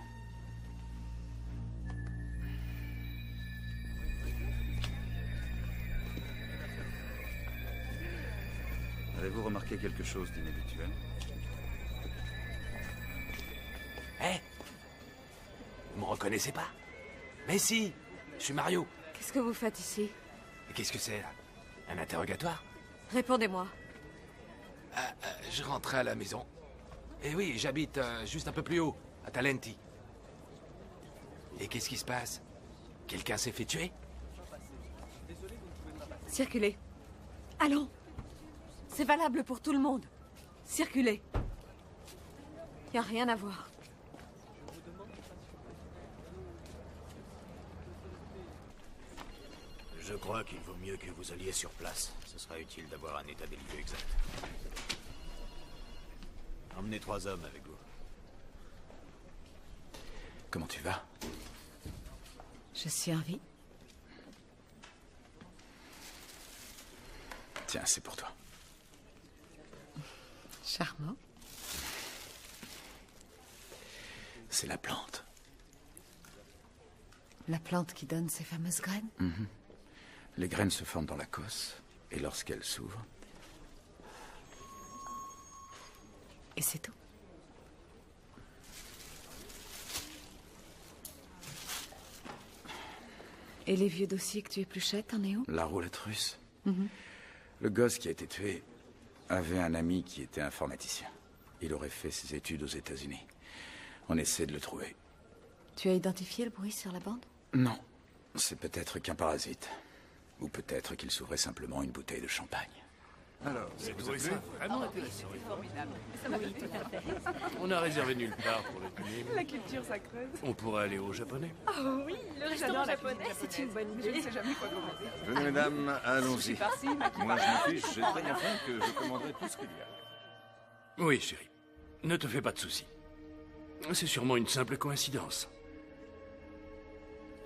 Avez-vous remarqué quelque chose d'inhabituel? Hé, vous me reconnaissez pas? Mais si, je suis Mario. Qu'est-ce que vous faites ici? Qu'est-ce que c'est, là? Un interrogatoire? Répondez-moi. Je rentrais à la maison. Et oui, j'habite juste un peu plus haut, à Talenti. Et qu'est-ce qui se passe? Quelqu'un s'est fait tuer? Circulez. Allons. C'est valable pour tout le monde. Circulez. Il n'y a rien à voir. Je crois qu'il vaut mieux que vous alliez sur place. Ce sera utile d'avoir un état des lieux exact. Emmenez 3 hommes avec vous. Comment tu vas? Je suis en vie. Tiens, c'est pour toi. Charmant. C'est la plante. La plante qui donne ces fameuses graines? Les graines se forment dans la cosse, et lorsqu'elles s'ouvrent... Et c'est tout. Et les vieux dossiers que tu épluchais, t'en es où? La roulette russe. Le gosse qui a été tué avait un ami qui était informaticien. Il aurait fait ses études aux États-Unis. On essaie de le trouver. Tu as identifié le bruit sur la bande? Non, c'est peut-être qu'un parasite. Ou peut-être qu'il s'ouvrait simplement une bouteille de champagne. Alors, Vous vous trouvez avez ça vraiment intéressant? Oui, tout à fait. On a réservé nulle part pour le dîner. La culture, ça creuse. On pourrait aller au japonais. Oh oui, le restaurant japonais, c'est une bonne idée. Je ne sais jamais quoi commander. Venez, mesdames, allons-y. Sushi par-ci, maki Moi, je par-là. me fiche, j'ai tellement faim que je commanderai tout ce qu'il y a. Oui, chérie. Ne te fais pas de soucis. C'est sûrement une simple coïncidence.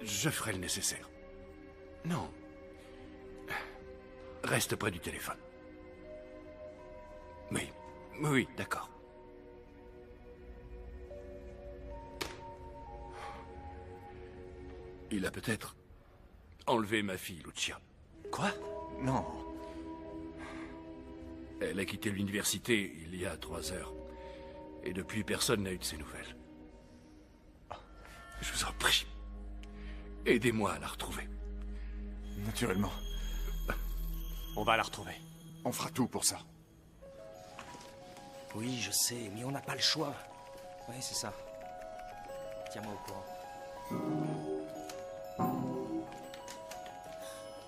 Je ferai le nécessaire. Non. Reste près du téléphone. Oui, oui, d'accord. Il a peut-être enlevé ma fille, Lucia. Quoi? Non. Elle a quitté l'université il y a 3 heures. Et depuis, personne n'a eu de ses nouvelles. Je vous en prie. Aidez-moi à la retrouver. Naturellement. On va la retrouver. On fera tout pour ça. Oui, je sais, mais on n'a pas le choix. Oui, c'est ça. Tiens-moi au courant.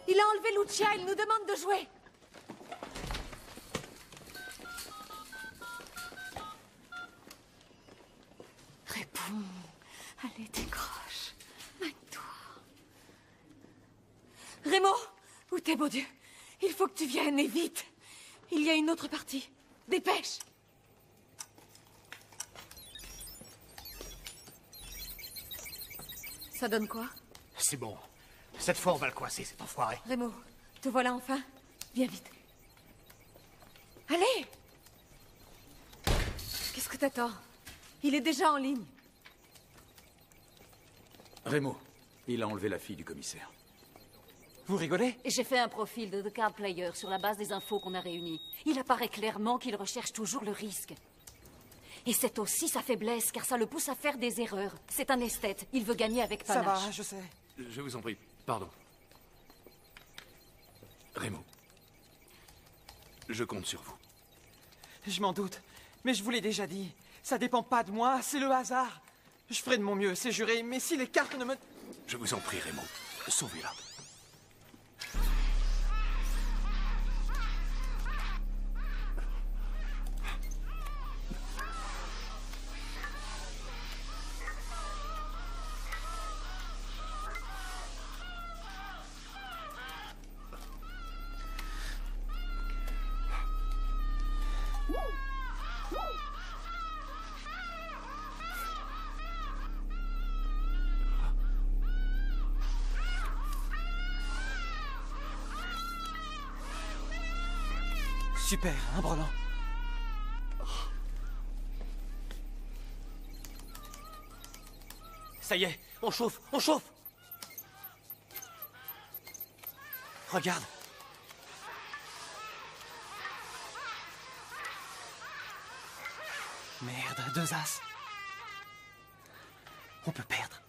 Il a enlevé Lucia, il nous demande de jouer. Réponds. Allez, décroche. Mine-toi. Raymond, où t'es, beau Dieu? Il faut que tu viennes, et vite. Il y a une autre partie. Dépêche. Ça donne quoi? C'est bon. Cette fois, on va le coincer, cet enfoiré. Raymond, te voilà enfin. Viens vite. Allez! Qu'est-ce que t'attends? Il est déjà en ligne. Rémo, il a enlevé la fille du commissaire. Vous rigolez? J'ai fait un profil de The Card Player sur la base des infos qu'on a réunies. Il apparaît clairement qu'il recherche toujours le risque. Et c'est aussi sa faiblesse, car ça le pousse à faire des erreurs. C'est un esthète, il veut gagner avec panache. Ça va, je sais. Je vous en prie, pardon. Rémo, je compte sur vous. Je m'en doute, mais je vous l'ai déjà dit. Ça dépend pas de moi, c'est le hasard. Je ferai de mon mieux, c'est juré, mais si les cartes ne me... Je vous en prie, Rémo, sauvez-la. Super, un brelan. Ça y est, on chauffe, on chauffe. Regarde. Merde, 2 as. On peut perdre.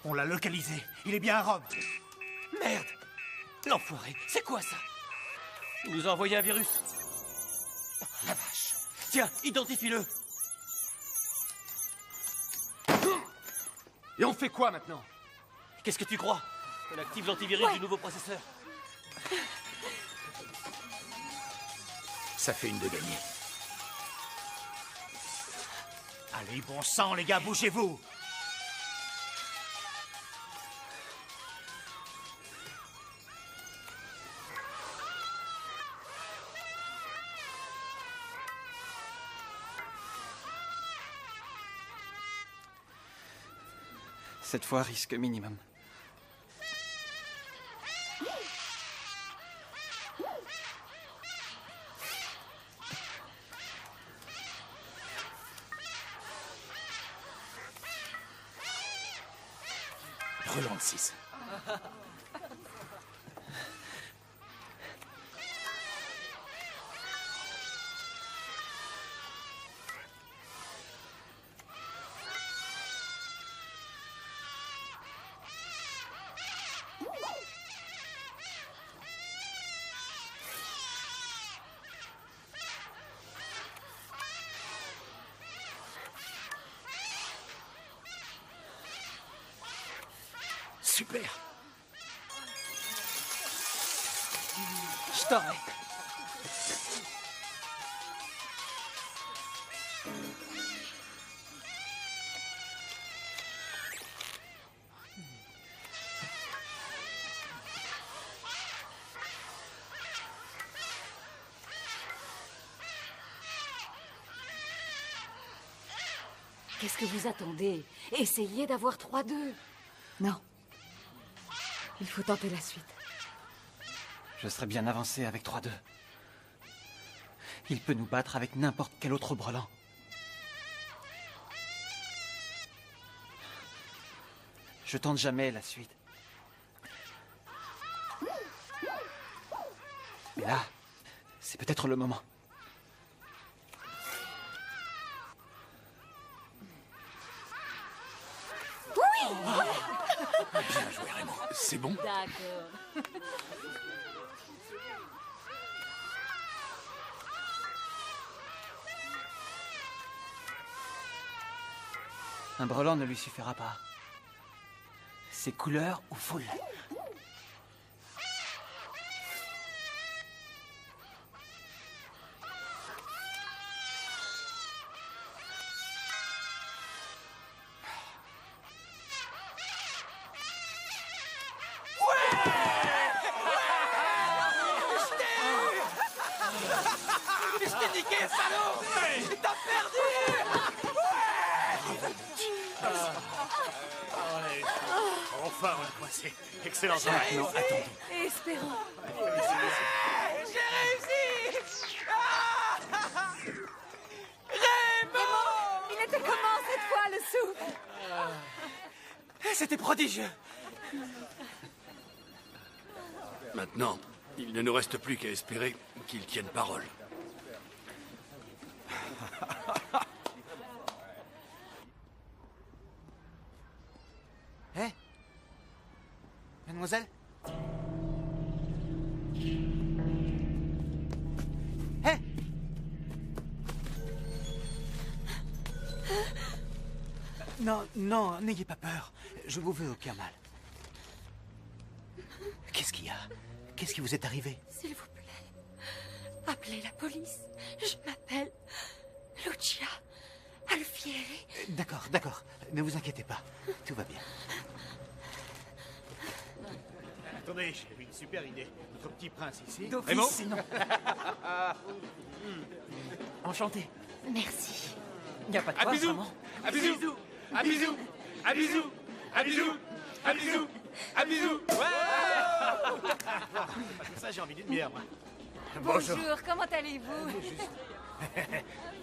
On l'a localisé. Il est bien à Rome. Merde! L'enfoiré, c'est quoi ça? Il nous a envoyé un virus. Oh, la vache. Tiens, identifie-le. Et on fait quoi maintenant? Qu'est-ce que tu crois? On active l'antivirus du nouveau processeur. Ça fait une de gagnée. Allez, bon sang, les gars, bougez-vous. Cette fois, risque minimum. Relance 6. Super. Je t'aurai. Qu'est-ce que vous attendez? Essayez d'avoir 3-2. Non. Il faut tenter la suite. Je serais bien avancé avec 3-2. Il peut nous battre avec n'importe quel autre brelan. Je tente jamais la suite. Mais là, c'est peut-être le moment. Bien joué, Raymond. C'est bon? D'accord. Un brelan ne lui suffira pas. C'est couleur ou foule. Je t'ai niqué, salaud! T'as perdu! Enfin, on l'a coincé. Excellent. Maintenant, attendons. Espérons. J'ai réussi! Raymond! Il était comment cette fois, le souffle? C'était prodigieux. Maintenant, il ne nous reste plus qu'à espérer qu'il tienne parole. Hé Mademoiselle Hé Non, non, n'ayez pas peur. Je vous veux aucun mal. Qu'est-ce qu'il y a? Qu'est-ce qui vous est arrivé? S'il vous plaît, appelez la police. Je m'appelle Lucia Alfieri. D'accord, d'accord. Ne vous inquiétez pas. Tout va bien. Attendez, j'ai une super idée. Notre petit prince ici. D'office, non. Enchanté. Merci. Il n'y a pas de quoi, bisou. vraiment. Un bisou! Un bisou! Un bisou! Un bisou! Un bisou! Un bisou! Comme ça, j'ai envie d'une bière, moi. Bonjour, comment allez-vous?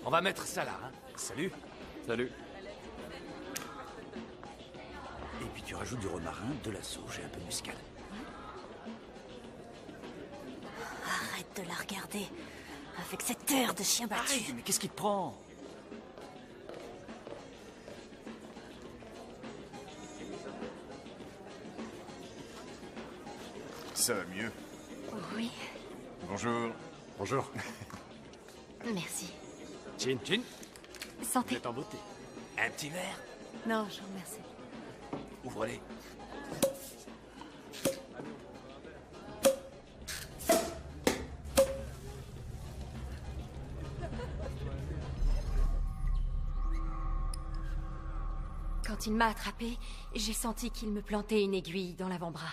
On va mettre ça là, hein. Salut. Salut. Et puis tu rajoutes du romarin, de la sauge et un peu de muscade. Arrête de la regarder. Avec cette air de chien battu. Arrête, mais qu'est-ce qui te prend? Ça va mieux. Oui, Bonjour. Bonjour. merci. Chin, chin. Santé. Vous êtes en beauté. Un petit verre? Non, je vous remercie. Ouvre-les. Quand il m'a attrapée, j'ai senti qu'il me plantait une aiguille dans l'avant-bras.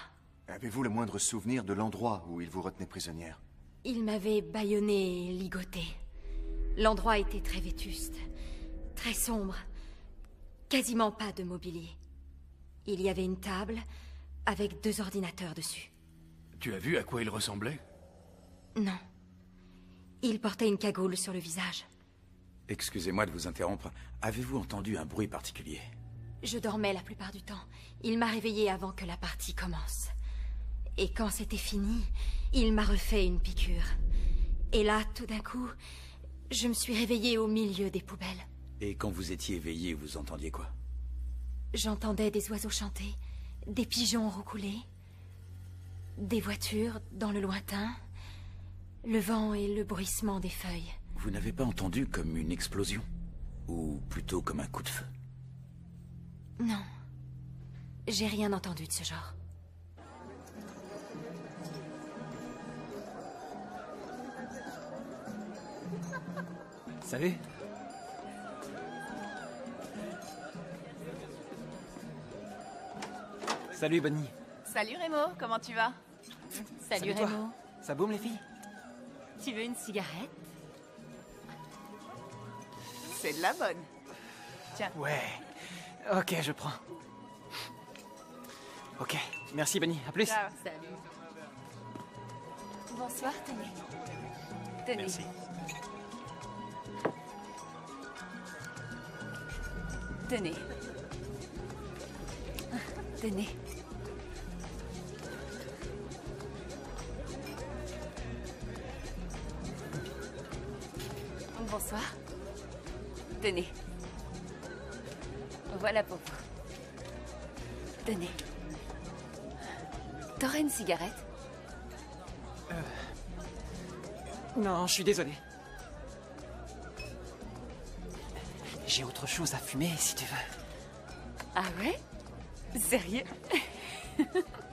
Avez-vous le moindre souvenir de l'endroit où il vous retenait prisonnière? Il m'avait bâillonnée et ligotée. L'endroit était très vétuste, très sombre, quasiment pas de mobilier. Il y avait une table avec 2 ordinateurs dessus. Tu as vu à quoi il ressemblait? Non. Il portait une cagoule sur le visage. Excusez-moi de vous interrompre. Avez-vous entendu un bruit particulier? Je dormais la plupart du temps. Il m'a réveillée avant que la partie commence. Et quand c'était fini, il m'a refait une piqûre. Et là, tout d'un coup, je me suis réveillée au milieu des poubelles. Et quand vous étiez éveillé, vous entendiez quoi? J'entendais des oiseaux chanter, des pigeons roucouler, des voitures dans le lointain, le vent et le bruissement des feuilles. Vous n'avez pas entendu comme une explosion? Ou plutôt comme un coup de feu? Non. J'ai rien entendu de ce genre. Salut. Salut, Bonnie. Salut Rémo, comment tu vas? Salut toi. Rémo. Ça boum, les filles? Tu veux une cigarette? C'est de la bonne. Tiens. Ouais. Ok, je prends. Ok. Merci, Bonnie. À plus. Ciao. Salut. Bonsoir, tenez. Tenez. Merci. Tenez. Tenez. Bonsoir. Tenez. Voilà pour vous. Tenez. T'aurais une cigarette? Non, je suis désolé. J'ai autre chose à fumer, si tu veux. Ah ouais? Sérieux?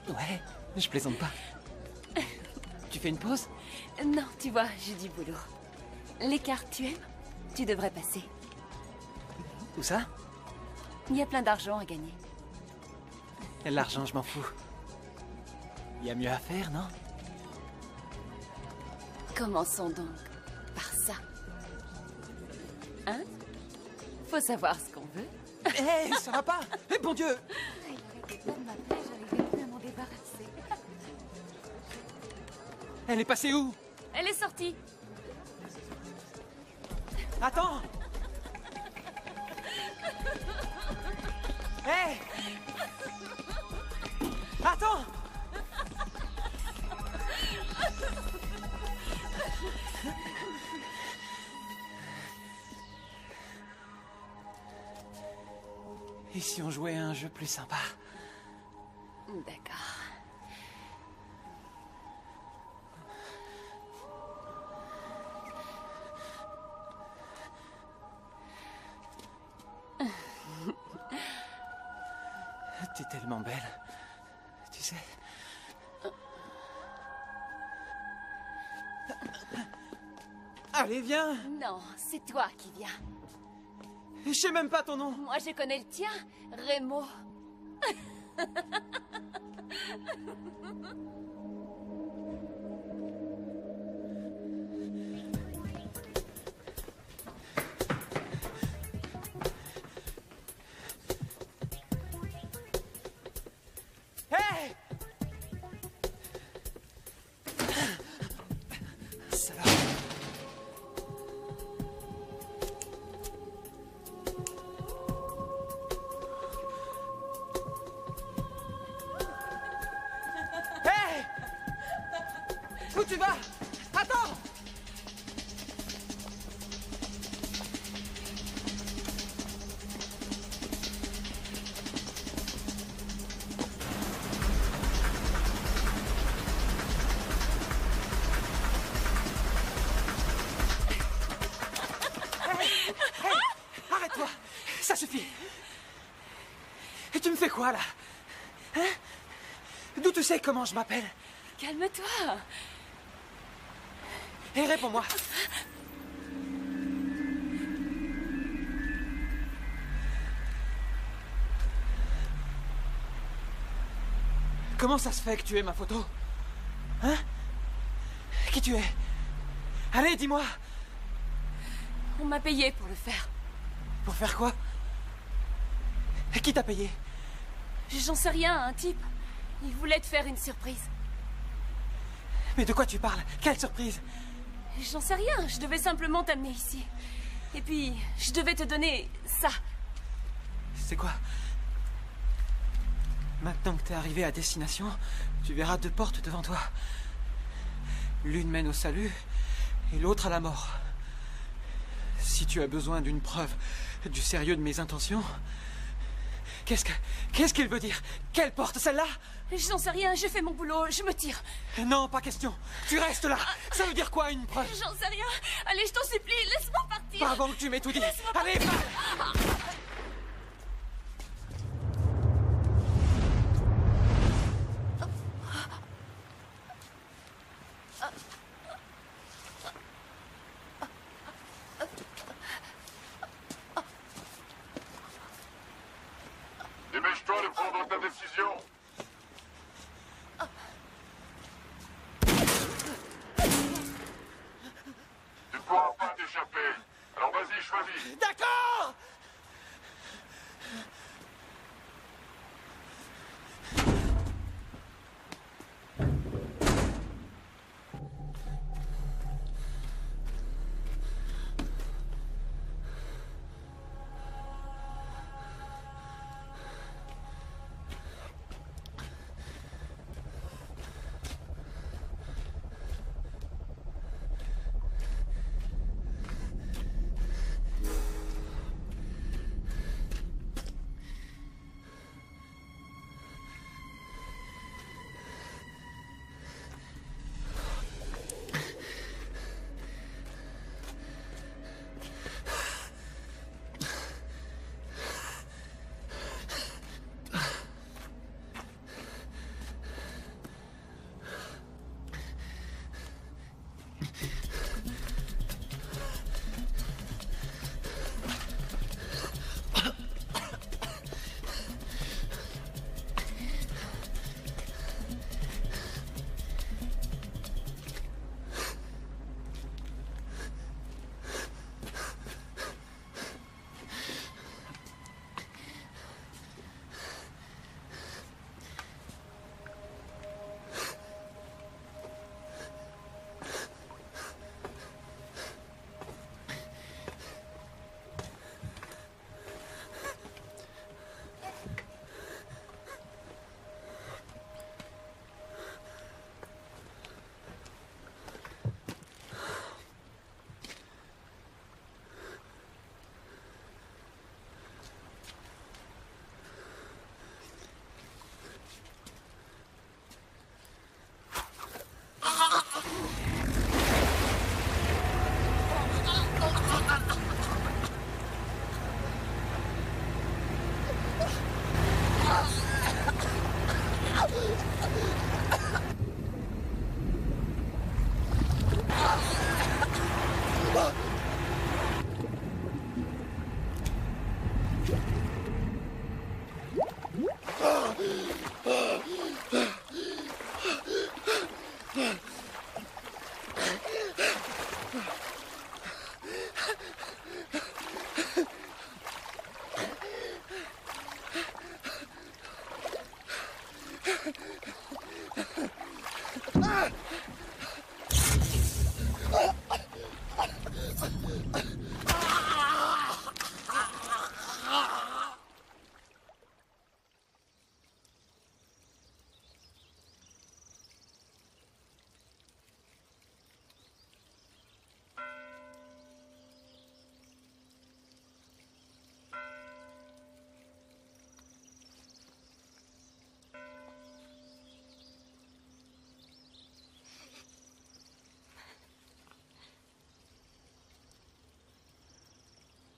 Ouais, je plaisante pas. Tu fais une pause? Non, tu vois, j'ai du boulot. Les cartes, tu aimes? Tu devrais passer. Où ça? Il y a plein d'argent à gagner. L'argent, je m'en fous. Il y a mieux à faire, non? Commençons donc par ça. Hein? Faut savoir ce qu'on veut. Hé, ça va pas! Eh, bon Dieu! Il arrêtait pas de m'appeler, j'arrivais plus à m'en débarrasser. Elle est passée où? Elle est sortie. Attends! Hé! Attends! Et si on jouait à un jeu plus sympa? D'accord. T'es tellement belle. Tu sais. Allez, viens! Non, c'est toi qui viens. Je sais même pas ton nom. Moi, je connais le tien, Rémo. Hey! Salope. Hey! Où tu vas? Attends! Arrête-toi! Ça suffit! Et tu me fais quoi, là? Hein? D'où tu sais comment je m'appelle? Calme-toi. Et réponds-moi. Comment ça se fait que tu aies ma photo? Hein? Qui tu es? Allez, dis-moi! On m'a payé pour le faire. Pour faire quoi? Qui t'a payé? J'en sais rien, un type. Il voulait te faire une surprise. Mais de quoi tu parles? Quelle surprise? J'en sais rien, je devais simplement t'amener ici. Et puis, je devais te donner ça. C'est quoi? Maintenant que t'es arrivé à destination, tu verras deux portes devant toi. L'une mène au salut et l'autre à la mort. Si tu as besoin d'une preuve du sérieux de mes intentions... Qu'est-ce qu'il veut dire? Quelle porte? Celle-là? J'en sais rien, j'ai fait mon boulot, je me tire. Non, pas question. Tu restes là. Ça veut dire quoi, une preuve? J'en sais rien. Allez, je t'en supplie, laisse-moi partir. Pas avant que tu m'aies tout dit. Allez, va! Dépêche-toi de prendre ta décision. Tu ne pourras pas t'échapper. Alors vas-y, choisis. D'accord!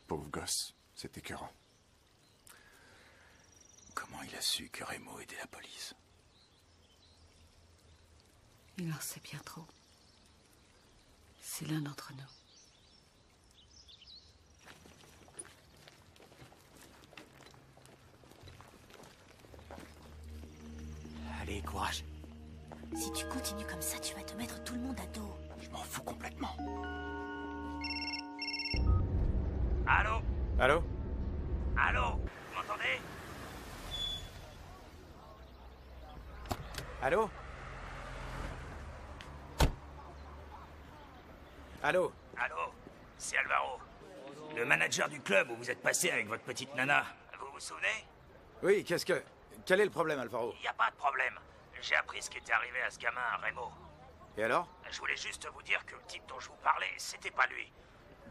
Pauvre gosse, c'est écœurant. Comment il a su que Remo aidait la police? Il en sait bien trop. C'est l'un d'entre nous. Allez, courage. Si tu continues comme ça, tu vas te mettre tout le monde à dos. Je m'en fous complètement. Allô? Allô? Allô? Vous m'entendez? Allô? Allô? Allô? C'est Alvaro. Le manager du club où vous êtes passé avec votre petite nana. Vous vous souvenez? Oui, quel est le problème, Alvaro? Il n'y a pas de problème. J'ai appris ce qui était arrivé à ce gamin, Remo. Et alors? Je voulais juste vous dire que le type dont je vous parlais, c'était pas lui.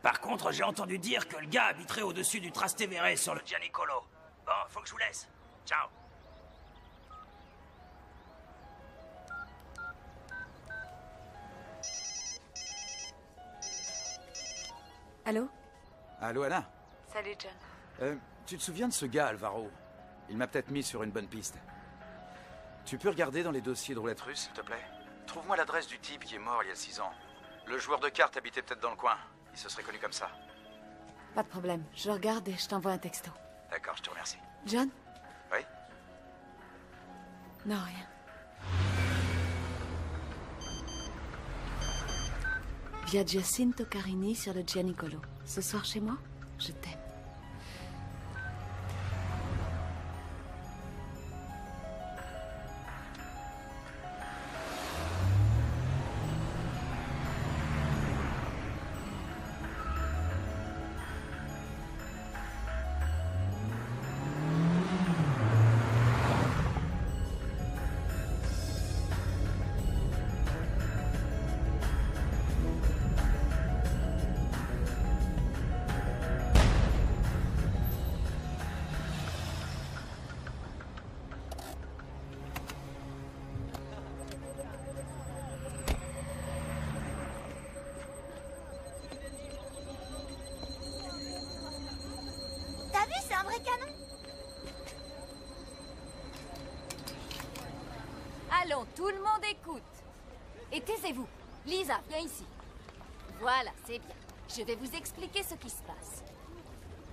Par contre, j'ai entendu dire que le gars habiterait au-dessus du Trastevere sur le Gianicolo. Bon, faut que je vous laisse. Ciao. Allô? Allô, Anna? Salut, John. Tu te souviens de ce gars, Alvaro? Il m'a peut-être mis sur une bonne piste. Tu peux regarder dans les dossiers de roulette russe, s'il te plaît? Trouve-moi l'adresse du type qui est mort il y a 6 ans. Le joueur de cartes habitait peut-être dans le coin. Il se serait connu comme ça. Pas de problème. Je regarde et je t'envoie un texto. D'accord, je te remercie. John? Oui? Non, rien. Via Giacinto Carini sur le Gianicolo. Ce soir chez moi, je t'aime. T'as vu, c'est un vrai canon. Allons, tout le monde écoute. Et taisez-vous. Lisa, viens ici. Voilà, c'est bien. Je vais vous expliquer ce qui se passe.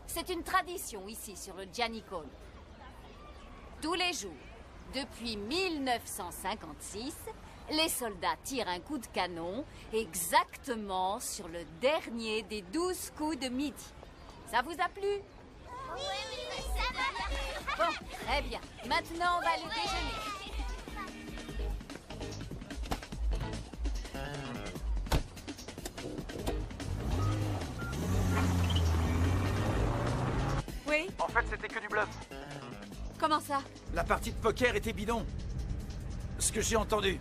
C'est une tradition ici sur le Gianicolo. Tous les jours, depuis 1956, les soldats tirent un coup de canon exactement sur le dernier des 12 coups de midi. Ça vous a plu? Oui, ça va. Bon, très bien. Maintenant, on va aller déjeuner. Oui? En fait, c'était que du bluff. Comment ça? La partie de poker était bidon. Ce que j'ai entendu.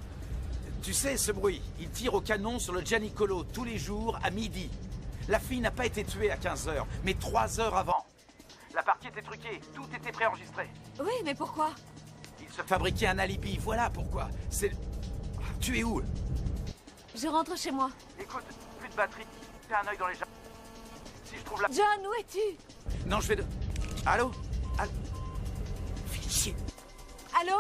Tu sais, ce bruit, il tire au canon sur le Gianicolo tous les jours à midi. La fille n'a pas été tuée à 15h, mais 3 heures avant. La partie était truquée, tout était préenregistré. Oui, mais pourquoi? Il se fabriquait un alibi, voilà pourquoi. C'est... Tu es où? Je rentre chez moi. Écoute, plus de batterie, fais un œil dans les jardins. Si je trouve la... John, où es-tu? Non, je vais de... Allô? Fichier. Allô?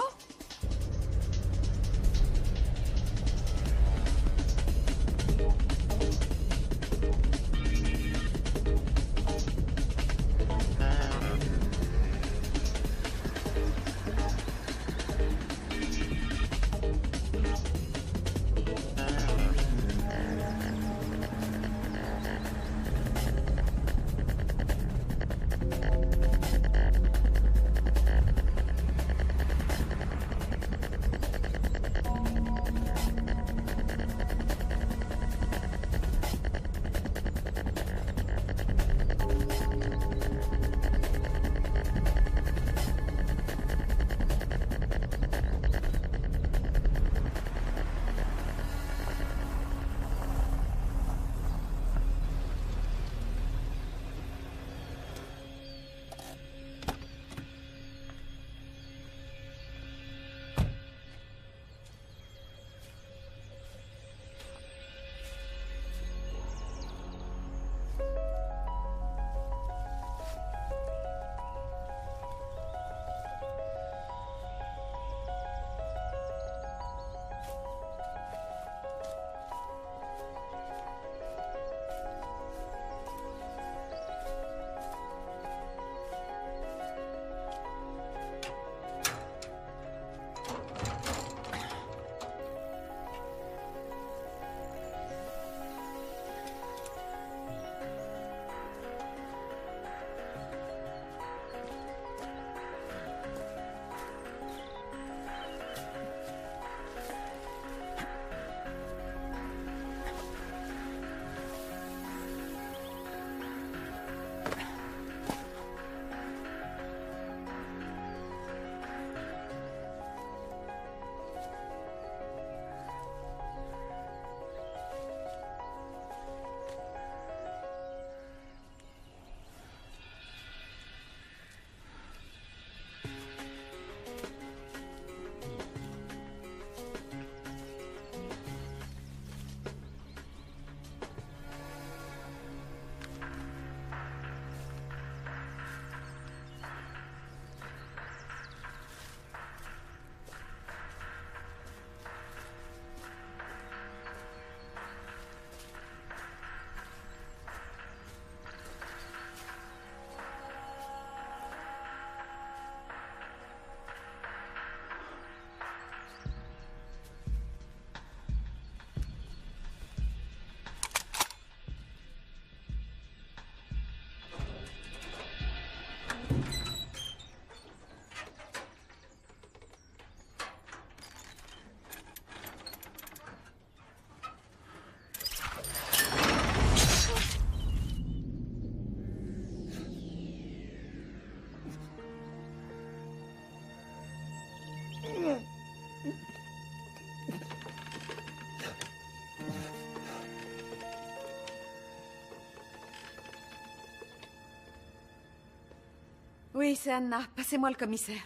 Oui, c'est Anna. Passez-moi le commissaire.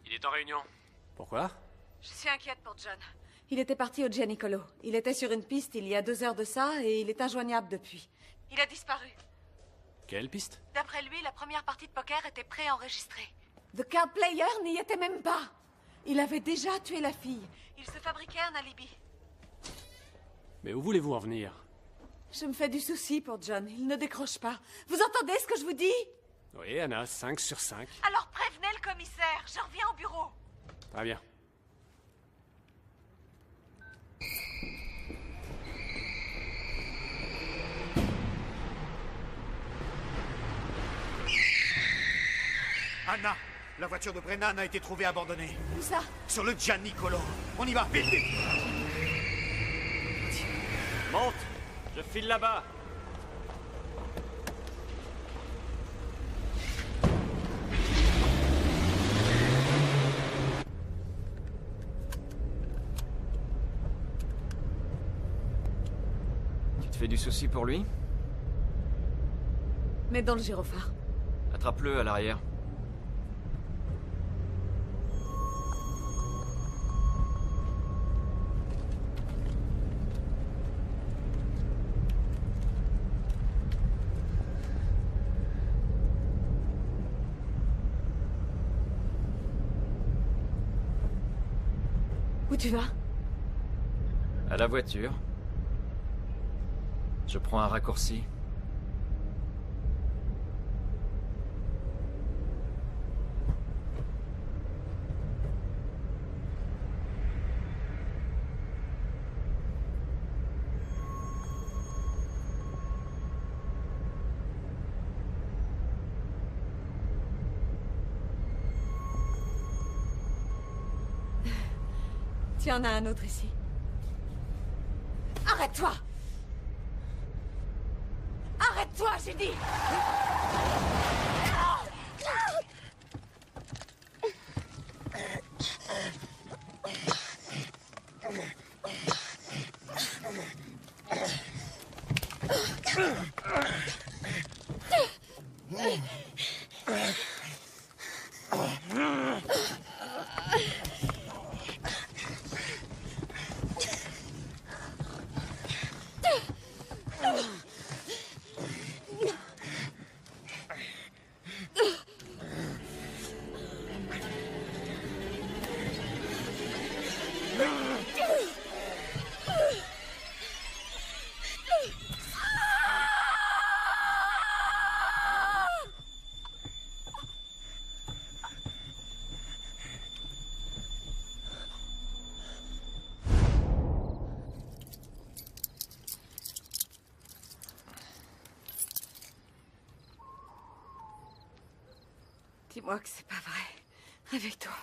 Il est en réunion. Pourquoi? Je suis inquiète pour John. Il était parti au Gianicolo. Il était sur une piste il y a 2 heures de ça et il est injoignable depuis. Il a disparu. Quelle piste? D'après lui, la première partie de poker était préenregistrée. The Card Player n'y était même pas. Il avait déjà tué la fille. Il se fabriquait un alibi. Mais où voulez-vous en venir? Je me fais du souci pour John. Il ne décroche pas. Vous entendez ce que je vous dis? Oui, Anna, 5 sur 5. Alors prévenez le commissaire. Je reviens au bureau. Très bien. Anna, la voiture de Brennan a été trouvée abandonnée. Où ça? Sur le Gianicolo. On y va, vite, vite. Monte! Je file là-bas. Tu te fais du souci pour lui? Mets dans le gyrophare. Attrape-le à l'arrière. Où tu vas? À la voiture. Je prends un raccourci. Il y en a un autre ici. Arrête-toi! Arrête-toi, j'ai dit! Dis-moi que c'est pas vrai. Réveille-toi.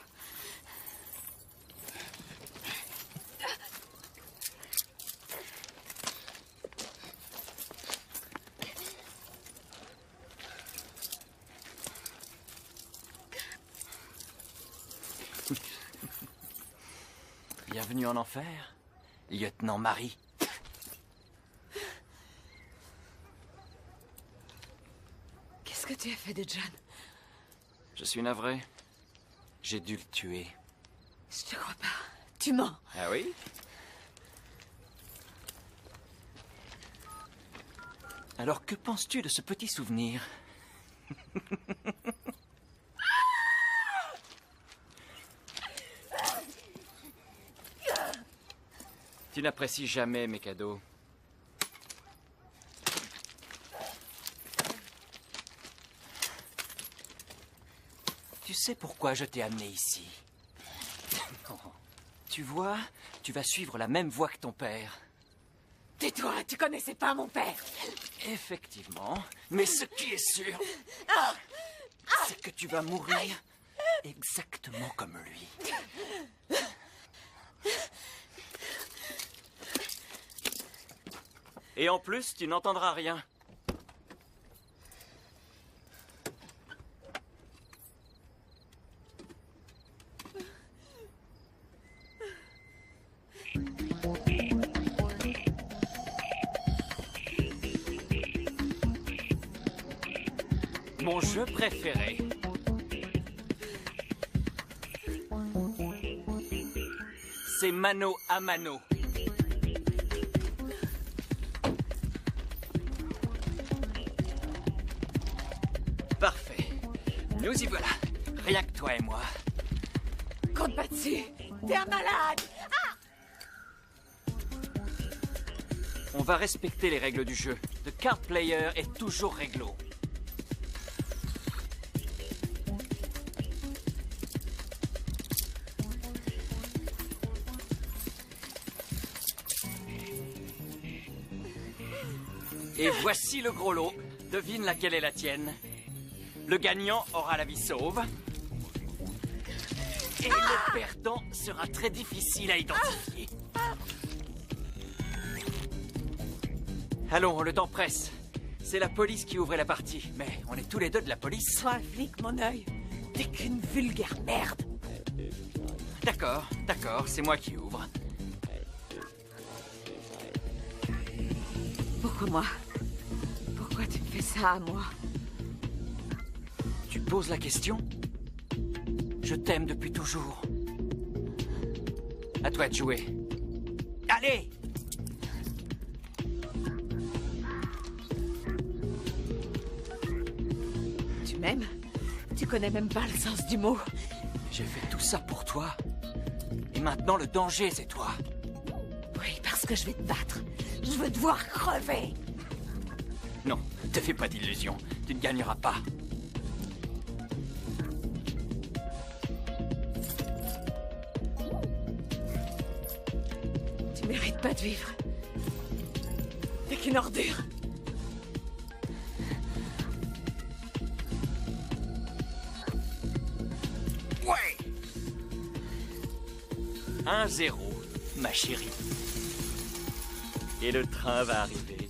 Bienvenue en enfer, lieutenant Marie. Qu'est-ce que tu as fait de John? Je suis navré. J'ai dû le tuer. Je te crois pas. Tu mens. Ah oui? Alors que penses-tu de ce petit souvenir? Tu n'apprécies jamais mes cadeaux. Tu sais pourquoi je t'ai amené ici? Tu vois, tu vas suivre la même voie que ton père. Tais-toi, tu connaissais pas mon père. Effectivement, mais ce qui est sûr, c'est que tu vas mourir exactement comme lui. Et en plus, tu n'entendras rien. Mon jeu préféré. c'est mano à mano. Parfait. Nous y voilà. Rien que toi et moi. Compte pas dessus. T'es un malade. On va respecter les règles du jeu. The card player est toujours réglo. Et voici le gros lot. Devine laquelle est la tienne. Le gagnant aura la vie sauve. Et le perdant sera très difficile à identifier. Allons, le temps presse. C'est la police qui ouvrait la partie, mais on est tous les deux de la police. Sois un flic, mon œil. T'es qu'une vulgaire merde. D'accord, c'est moi qui ouvre. Pourquoi moi? Pourquoi tu me fais ça à moi? Tu poses la question? Je t'aime depuis toujours. À toi de jouer. Allez! Tu m'aimes? Tu connais même pas le sens du mot. J'ai fait tout ça pour toi. Et maintenant, le danger, c'est toi. Oui, parce que je vais te battre. Je veux te voir crever. Non, te fais pas d'illusions. Tu ne gagneras pas. Tu mérites pas de vivre. T'es qu'une ordure. Ouais! 1-0, ma chérie. Et le train va arriver.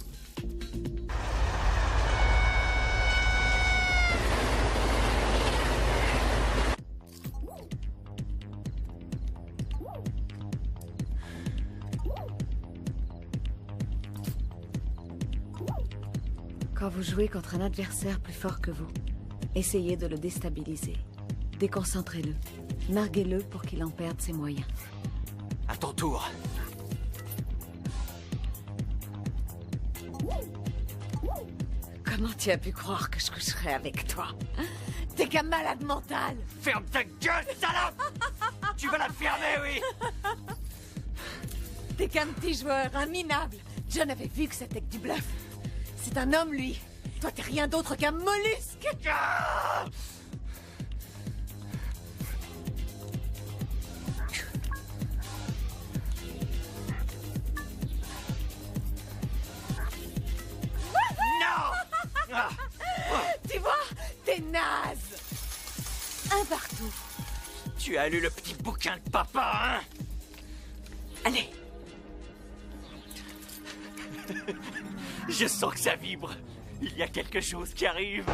Quand vous jouez contre un adversaire plus fort que vous, essayez de le déstabiliser. Déconcentrez-le. Narguez-le pour qu'il en perde ses moyens. À ton tour. Comment tu as pu croire que je coucherais avec toi? T'es qu'un malade mental. Ferme ta gueule, salope! Tu vas la fermer, oui! T'es qu'un petit joueur, un minable. John avait vu que c'était que du bluff. C'est un homme, lui. Toi, t'es rien d'autre qu'un mollusque. Ah! Non! Tu vois, t'es naze. Un partout. Tu as lu le petit bouquin de papa, hein? Allez. Je sens que ça vibre. Il y a quelque chose qui arrive.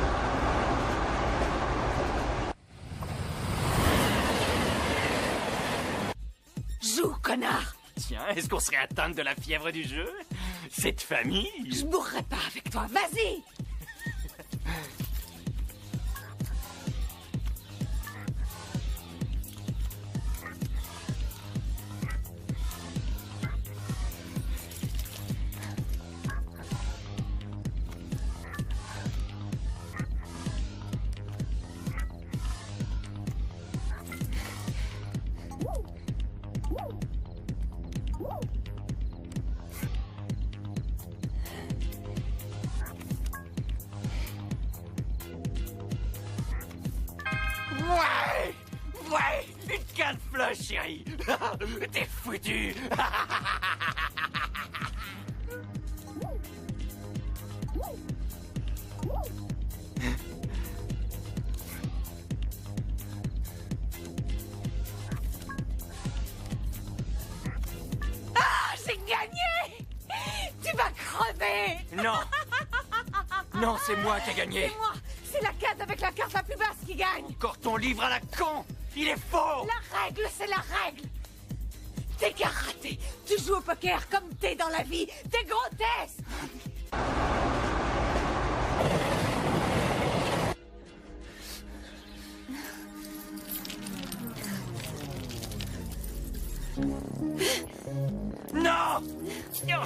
Joue, connard. Tiens, est-ce qu'on serait atteinte de la fièvre du jeu? Cette famille? Je mourrai pas avec toi, vas-y. Ouais! Une canne flush, chérie! T'es foutu! Ah, j'ai gagné! Tu vas crever! Non! Non, c'est moi qui ai gagné! C'est moi! C'est la case avec la carte la plus basse qui gagne! Encore ton livre à la con! Il est faux! La règle, c'est la règle! T'es qu'un raté! Tu joues au poker comme t'es dans la vie! T'es grotesque! Non!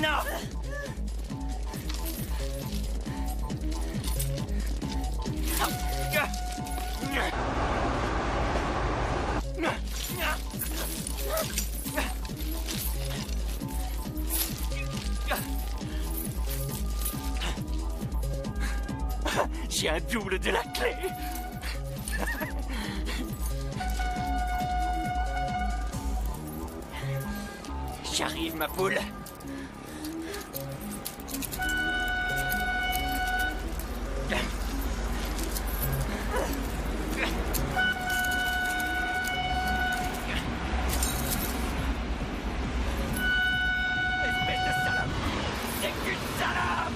Non! J'ai un double de la clé. J'arrive, ma poule. Espèce de salope! C'est qu'une salope!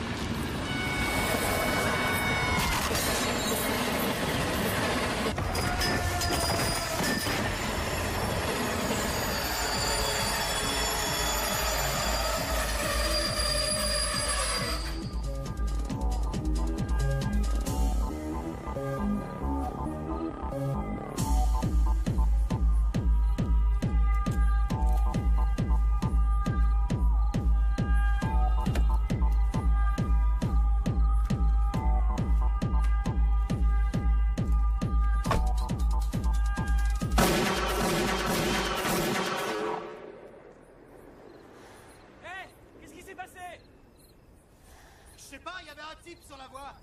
Je sais pas, il y avait un type sur la voie.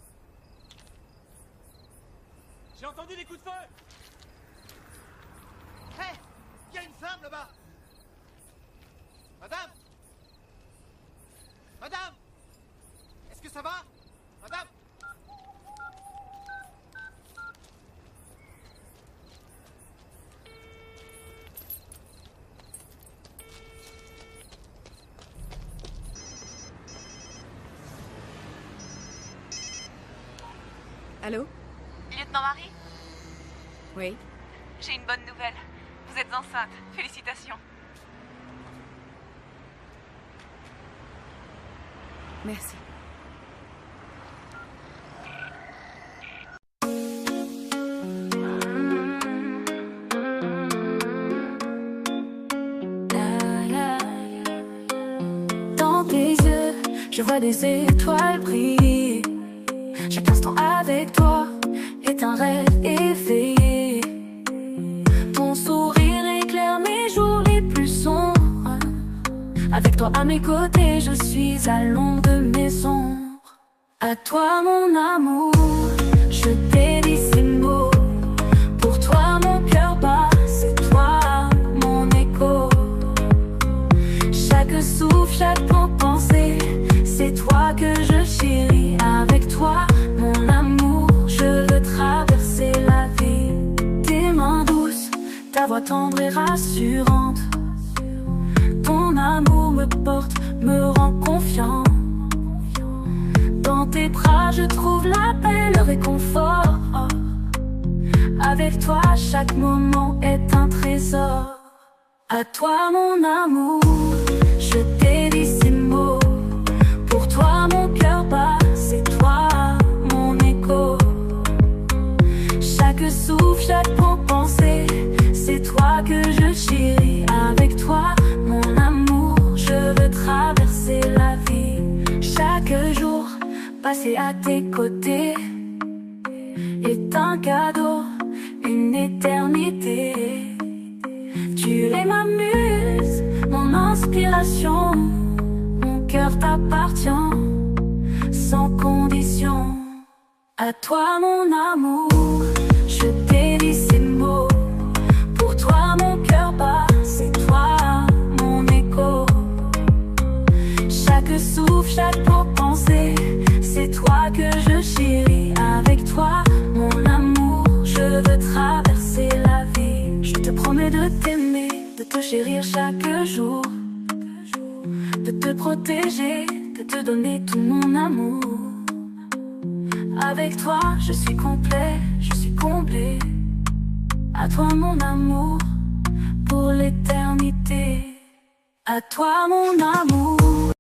J'ai entendu des coups de feu. Hé, il y a une femme là-bas. Madame. Madame. Est-ce que ça va? Madame. Allô? Lieutenant Marie? Oui. J'ai une bonne nouvelle. Vous êtes enceinte. Félicitations. Merci. Dans tes yeux, je vois des étoiles briller. Chaque instant avec toi est un rêve éveillé. Ton sourire éclaire mes jours les plus sombres. Avec toi à mes côtés, je suis à l'ombre de mes ombres. À toi mon amour, je dédie ces mots. Pour toi mon cœur bat, c'est toi mon écho. Chaque souffle, chaque pensée, c'est toi que je chéris. Avec toi mon amour, je veux traverser la vie. Tes mains douces, ta voix tendre et rassurante. Ton amour me porte, me rend confiant. Dans tes bras je trouve la paix, le réconfort. Avec toi chaque moment est un trésor. À toi mon amour, je dédie ces mots. Pour toi mon cœur bat, c'est toi mon écho. Chaque souffle, chaque pensée, c'est toi que je chéris. Avec toi mon amour, je veux traverser la vie. Chaque jour passé à tes côtés est un cadeau, une éternité. Tu es ma muse, mon inspiration. Mon cœur t'appartient sans condition. À toi mon amour, je dédie ces mots. Pour toi mon cœur bat, c'est toi mon écho. Chaque souffle, chaque pensée, c'est toi que t'aimer, de te chérir chaque jour, de te protéger, de te donner tout mon amour. Avec toi, je suis complet, je suis comblé. À toi mon amour, pour l'éternité. À toi mon amour.